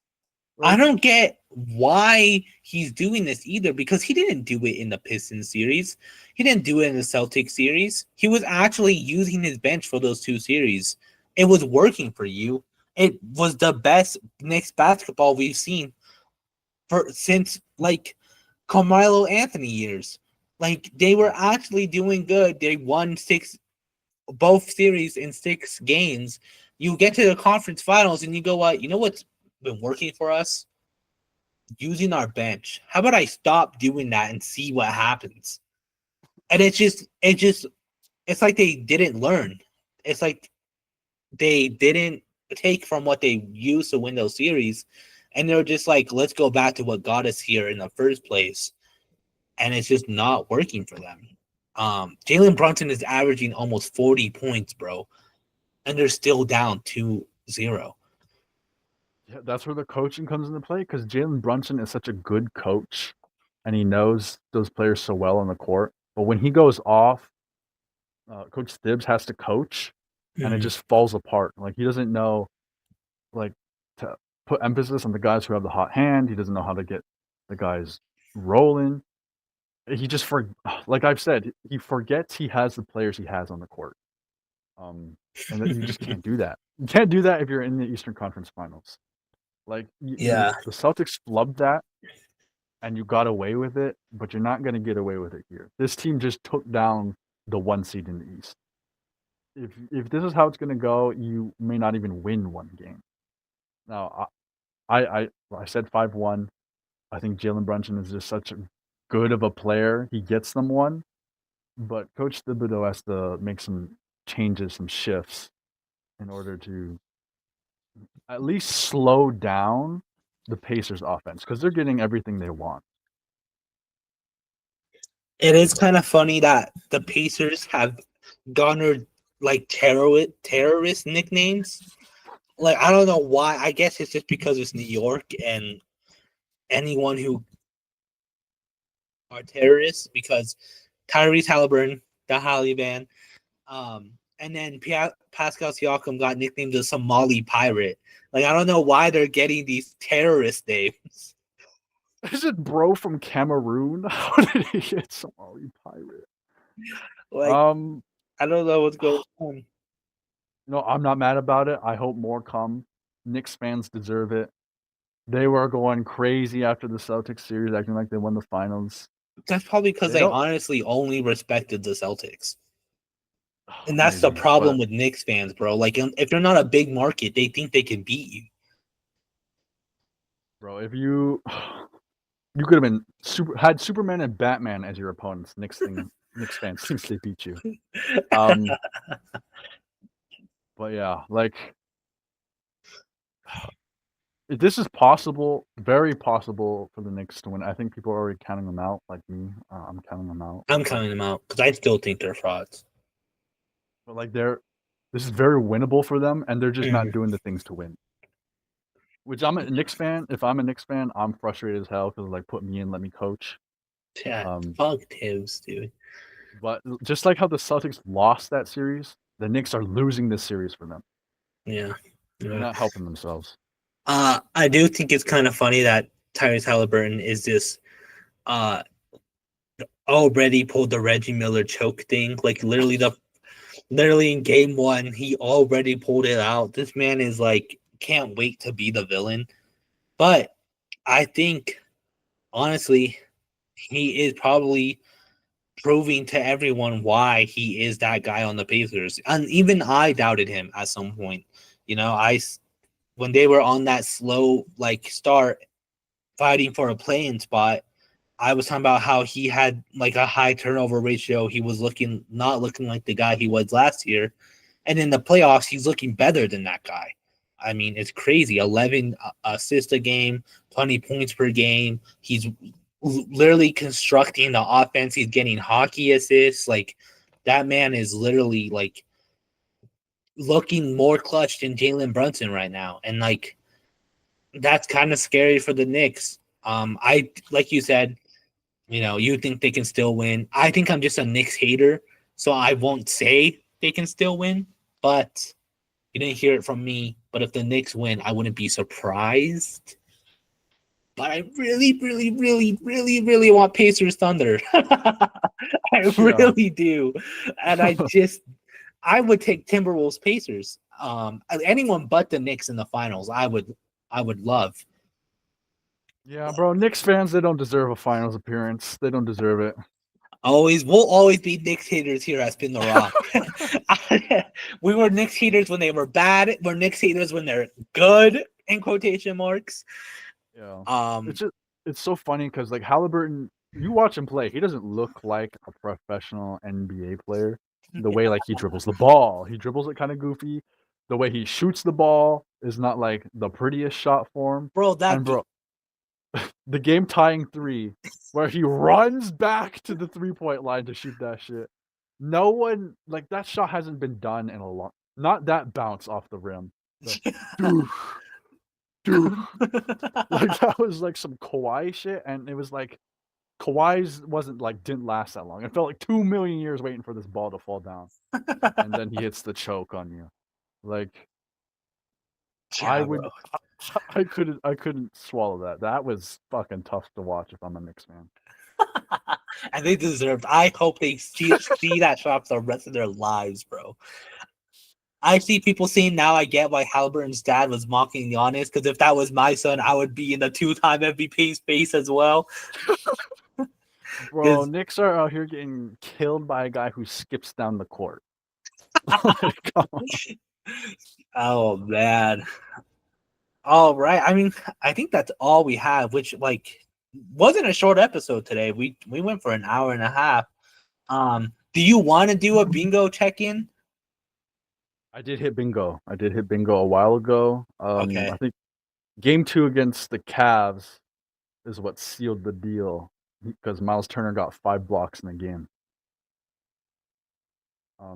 I Like, don't get why he's doing this either because he didn't do it in the Pistons series. He didn't do it in the Celtics series. He was actually using his bench for those two series. It was working for you. It was the best Knicks basketball we've seen since like Carmelo Anthony years. Like they were actually doing good. They won both series in 6 games. You get to the conference finals and you go, what? You know what's been working for us? Using our bench. How about I stop doing that and see what happens? And it's like they didn't learn. It's like they didn't take from what they used to win those series, and they're just like, let's go back to what got us here in the first place, and it's just not working for them. Jalen Brunson is averaging almost 40 points, bro, and they're still down 2-0. yeah, that's where the coaching comes into play because Jalen Brunson is such a good coach, and he knows those players so well on the court. But when he goes off, Coach Thibs has to coach, and it Mhm. just falls apart. Like he doesn't know, like to put emphasis on the guys who have the hot hand. He doesn't know how to get the guys rolling. He just like I've said, he forgets he has the players he has on the court. And that you just can't do that. You can't do that if you're in the Eastern Conference Finals. Like Yeah, the Celtics flubbed that, and you got away with it, but you're not going to get away with it here. This team just took down the 1 seed in the East. If this is how it's going to go, you may not even win one game. Now, I said 5-1. I think Jalen Brunson is just such a good of a player. He gets them one, but Coach Thibodeau has to make some changes, some shifts in order to at least slow down the Pacers offense because they're getting everything they want. it is kind of funny that the Pacers have garnered like terrorist nicknames. Like I don't know why. I guess it's just because it's New York and anyone who are terrorists because Tyrese Halliburton, the Taliban, and then Pascal Siakam got nicknamed the Somali pirate. Like I don't know why they're getting these terrorist names. Is it bro from Cameroon? How did he get Somali pirate? Like Um, I don't know what's going on. I'm not mad about it. I hope more come. Knicks fans deserve it. They were going crazy after the Celtics series, acting like they won the finals. That's probably because They they don't. honestly only respected the Celtics. And that's the Maybe, problem but with Knicks fans, bro. Like, if you're not a big market, they think they can beat you. bro, if you could have been had Superman and Batman as your opponents. Knicks fans thinks they beat you. But yeah, like this is possible, very possible for the Knicks to win. I think people are already counting them out, like me. I'm counting them out. I'm counting them out because I still think they're frauds. But like this is very winnable for them, and they're just not Mhm. doing the things to win. Which I'm a Knicks fan. If I'm a Knicks fan, I'm frustrated as hell because like put me in, let me coach. Yeah, fuck Tibbs, dude. But just like how the Celtics lost that series, the Knicks are losing this series for them. Yeah. They're not helping themselves. I do think it's kind of funny that Tyrese Halliburton is this already pulled the Reggie Miller choke thing. Like literally in game one, he already pulled it out. This man is like can't wait to be the villain. But I think honestly, he is probably proving to everyone why he is that guy on the Pacers. And even I doubted him at some point. You know, when they were on that slow like start fighting for a playing spot, I was talking about how he had like a high turnover ratio. He was not looking like the guy he was last year. And in the playoffs, he's looking better than that guy. I mean, it's crazy. 11 assists a game, 20 points per game. He's literally constructing the offense. He's getting hockey assists. Like, that man is literally like looking more clutch than Jalen Brunson right now. And like, that's kind of scary for the Knicks. I like you said, you know, you think they can still win. I think I'm just a Knicks hater, so I won't say they can still win, but you didn't hear it from me. But if the Knicks win, I wouldn't be surprised. But I really, really, really, really, really want Pacers Thunder. I Yeah. really do. And I would take Timberwolves Pacers. Anyone but the Knicks in the finals, I would love. Yeah, bro. Knicks fans, they don't deserve a finals appearance. They don't deserve it. We'll always be Knicks haters here at Spin the Rock. We were Knicks haters when they were bad. We're Knicks haters when they're good, in quotation marks. Yeah. Um, It's so funny because like Halliburton, you watch him play, he doesn't look like a professional NBA player. The way like he dribbles the ball, he dribbles it kind of goofy. The way he shoots the ball is not like the prettiest shot form. bro, And bro, the game tying three, where he runs back to the 3-point line to shoot that shit. No one like that shot hasn't been done in a long. Not that bounce off the rim. Dude, like that was like some Kawhi shit, and it was like Kawhi's wasn't like didn't last that long. It felt like 2 million years waiting for this ball to fall down, and then he hits the choke on you. Like I yeah, would, bro. I couldn't swallow that. That was fucking tough to watch if I'm a Knicks fan. And they deserved. I hope they see that shot for the rest of their lives, bro. I see people saying now I get why Halliburton's dad was mocking Giannis, because if that was my son, I would be in the two-time MVP space as well. Bro, Knicks are out here getting killed by a guy who skips down the court. Like, Oh man. All right. I mean, I think that's all we have, which like wasn't a short episode today. We went for an hour and a half. Do you want to do a bingo check-in? I did hit bingo. I did hit bingo a while ago. Okay. I think game 2 against the Cavs is what sealed the deal because Miles Turner got 5 blocks in the game.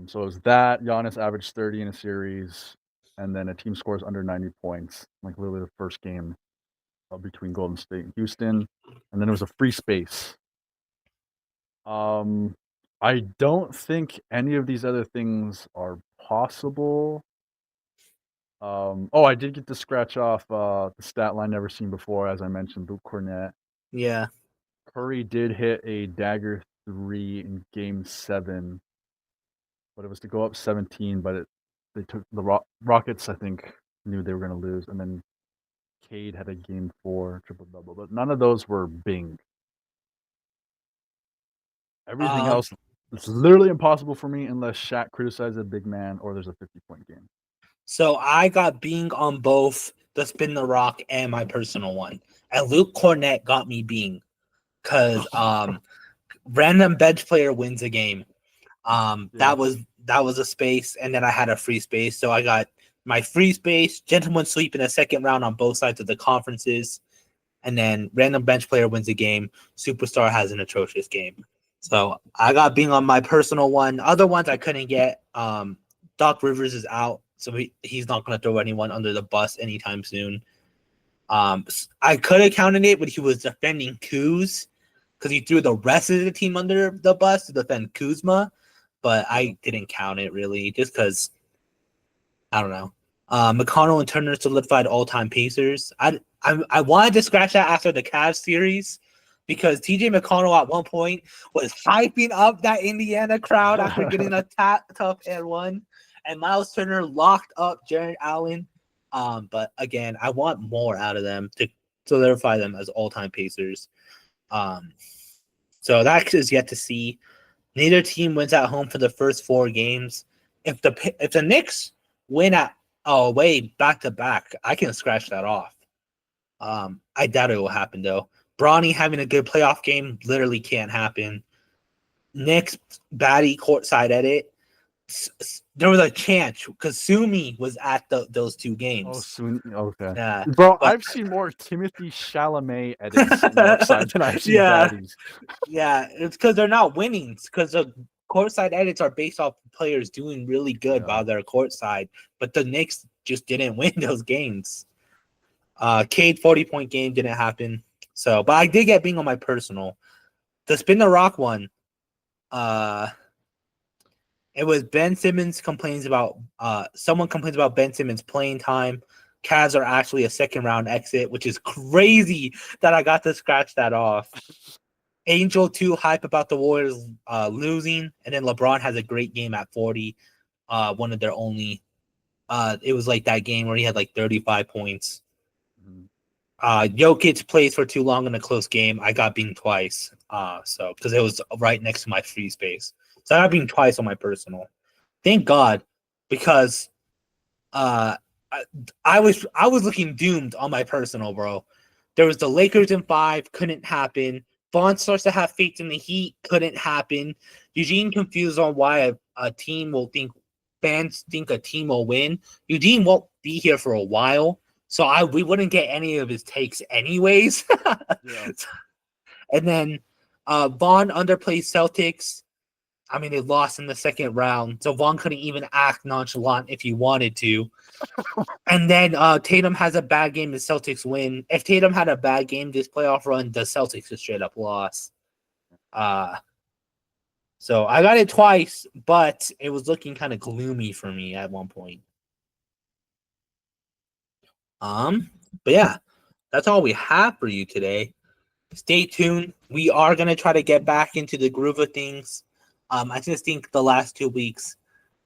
So it was that Giannis averaged 30 in a series, and then a team scores under 90 points, like literally the first game between Golden State and Houston, and then it was a free space. I don't think any of these other things are possible. I did get to scratch off the stat line never seen before, as I mentioned, Luke Cornett. Yeah. Curry did hit a dagger 3 in game 7, but it was to go up 17, but they took the Rockets, I think, knew they were going to lose, and then Cade had a game 4 triple double, but none of those were Bing. Everything else, it's literally impossible for me unless Shaq criticizes a big man or there's a 50-point game. So I got Bing on both the Spin the Rock and my personal one, and Luke Cornett got me Bing because random bench player wins a game. That was a space, and then I had a free space, so I got my free space, gentleman sweep in the second round on both sides of the conferences, and then random bench player wins a game. Superstar has an atrocious game. So I got Bing on my personal one. Other ones I couldn't get. Doc Rivers is out, so he's not going to throw anyone under the bus anytime soon. I could have counted it, but he was defending Kuz because he threw the rest of the team under the bus to defend Kuzma, but I didn't count it really just because I don't know. McConnell and Turner solidified all-time Pacers. I wanted to scratch that after the Cavs series because TJ McConnell at one point was hyping up that Indiana crowd after getting a tough and one, and Miles Turner locked up Jarrett Allen. But again, I want more out of them to solidify them as all-time Pacers. So that is yet to see. Neither team wins at home for the first 4 games. If the Knicks win at away back to back, I can scratch that off. I doubt it will happen though. Bronny having a good playoff game literally can't happen. Knicks baddie courtside edit. There was a chance because Sumi was at those 2 games. Oh, Sumi. Okay. Yeah, bro, I've seen more Timothy Chalamet edits on the upside than I've seen baddies. Yeah, it's because they're not winning. It's because the courtside edits are based off players doing really good while they're courtside, but the Knicks just didn't win those games. Cade 40-point game didn't happen. So, but I did get Bing on my personal. The Spin the Rock one, it was Ben Simmons complains about someone complains about Ben Simmons playing time. Cavs are actually a second round exit, which is crazy that I got to scratch that off. Angel 2 hype about the Warriors losing, and then LeBron has a great game at 40. One of their only it was like that game where he had like 35 points. Jokic plays for too long in a close game. I got Bing twice. So because it was right next to my free space. So I got Bing twice on my personal. Thank God, because I was looking doomed on my personal, bro. There was the Lakers in 5, couldn't happen. Vaughn starts to have faith in the Heat, couldn't happen. Eugene confused on why a team will think fans think a team will win. Eugene won't be here for a while, so we wouldn't get any of his takes anyways. And then Vaughn underplays Celtics. I mean, they lost in the second round, so Vaughn couldn't even act nonchalant if he wanted to. And then Tatum has a bad game, the Celtics win. If Tatum had a bad game this playoff run, the Celtics would straight up lost. So I got it twice, but it was looking kind of gloomy for me at one point. But yeah, that's all we have for you today. Stay tuned. We are gonna try to get back into the groove of things. I just think the last 2 weeks,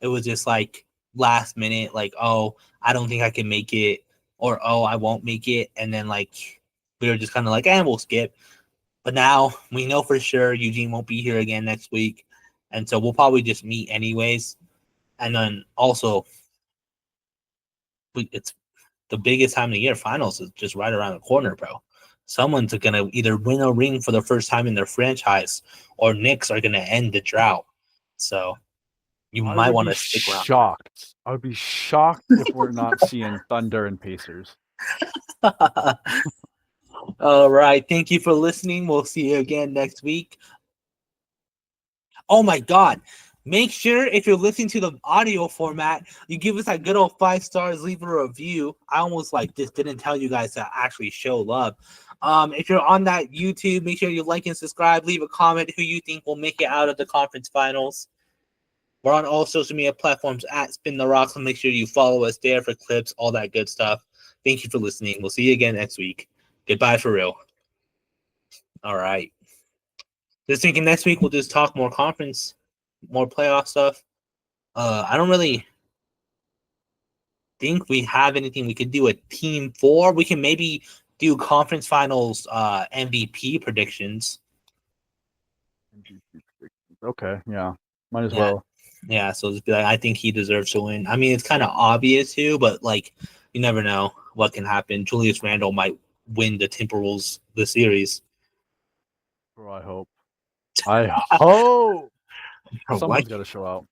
it was just like last minute, like, oh, I don't think I can make it, or oh, I won't make it, and then like we were just kind of like, we'll skip. But now we know for sure Eugene won't be here again next week, and so we'll probably just meet anyways. And then also, it's the biggest time of the year. Finals is just right around the corner, bro. Someone's gonna either win a ring for the first time in their franchise, or Knicks are gonna end the drought. So you might want to stick around. Shocked. I would be shocked if we're not seeing Thunder and Pacers. All right. Thank you for listening. We'll see you again next week. Oh my God. Make sure if you're listening to the audio format, you give us that good old 5 stars, leave a review. I almost like just didn't tell you guys to actually show love. If you're on that YouTube, make sure you like and subscribe, leave a comment who you think will make it out of the conference finals. We're on all social media platforms at Spin the Rock, so make sure you follow us there for clips, all that good stuff. Thank you for listening. We'll see you again next week. Goodbye for real. All right. This week and next week, we'll just talk more conference, more playoff stuff. I don't really think we have anything. We could do a team 4. We can maybe do conference finals MVP predictions. Okay, yeah, might as Yeah. well. Yeah, so just be like, I think he deserves to win. I mean, it's kind of obvious too, but like, you never know what can happen. Julius Randle might win the Timberwolves the series. Bro, I hope. I hope Bro, why someone's got to show out.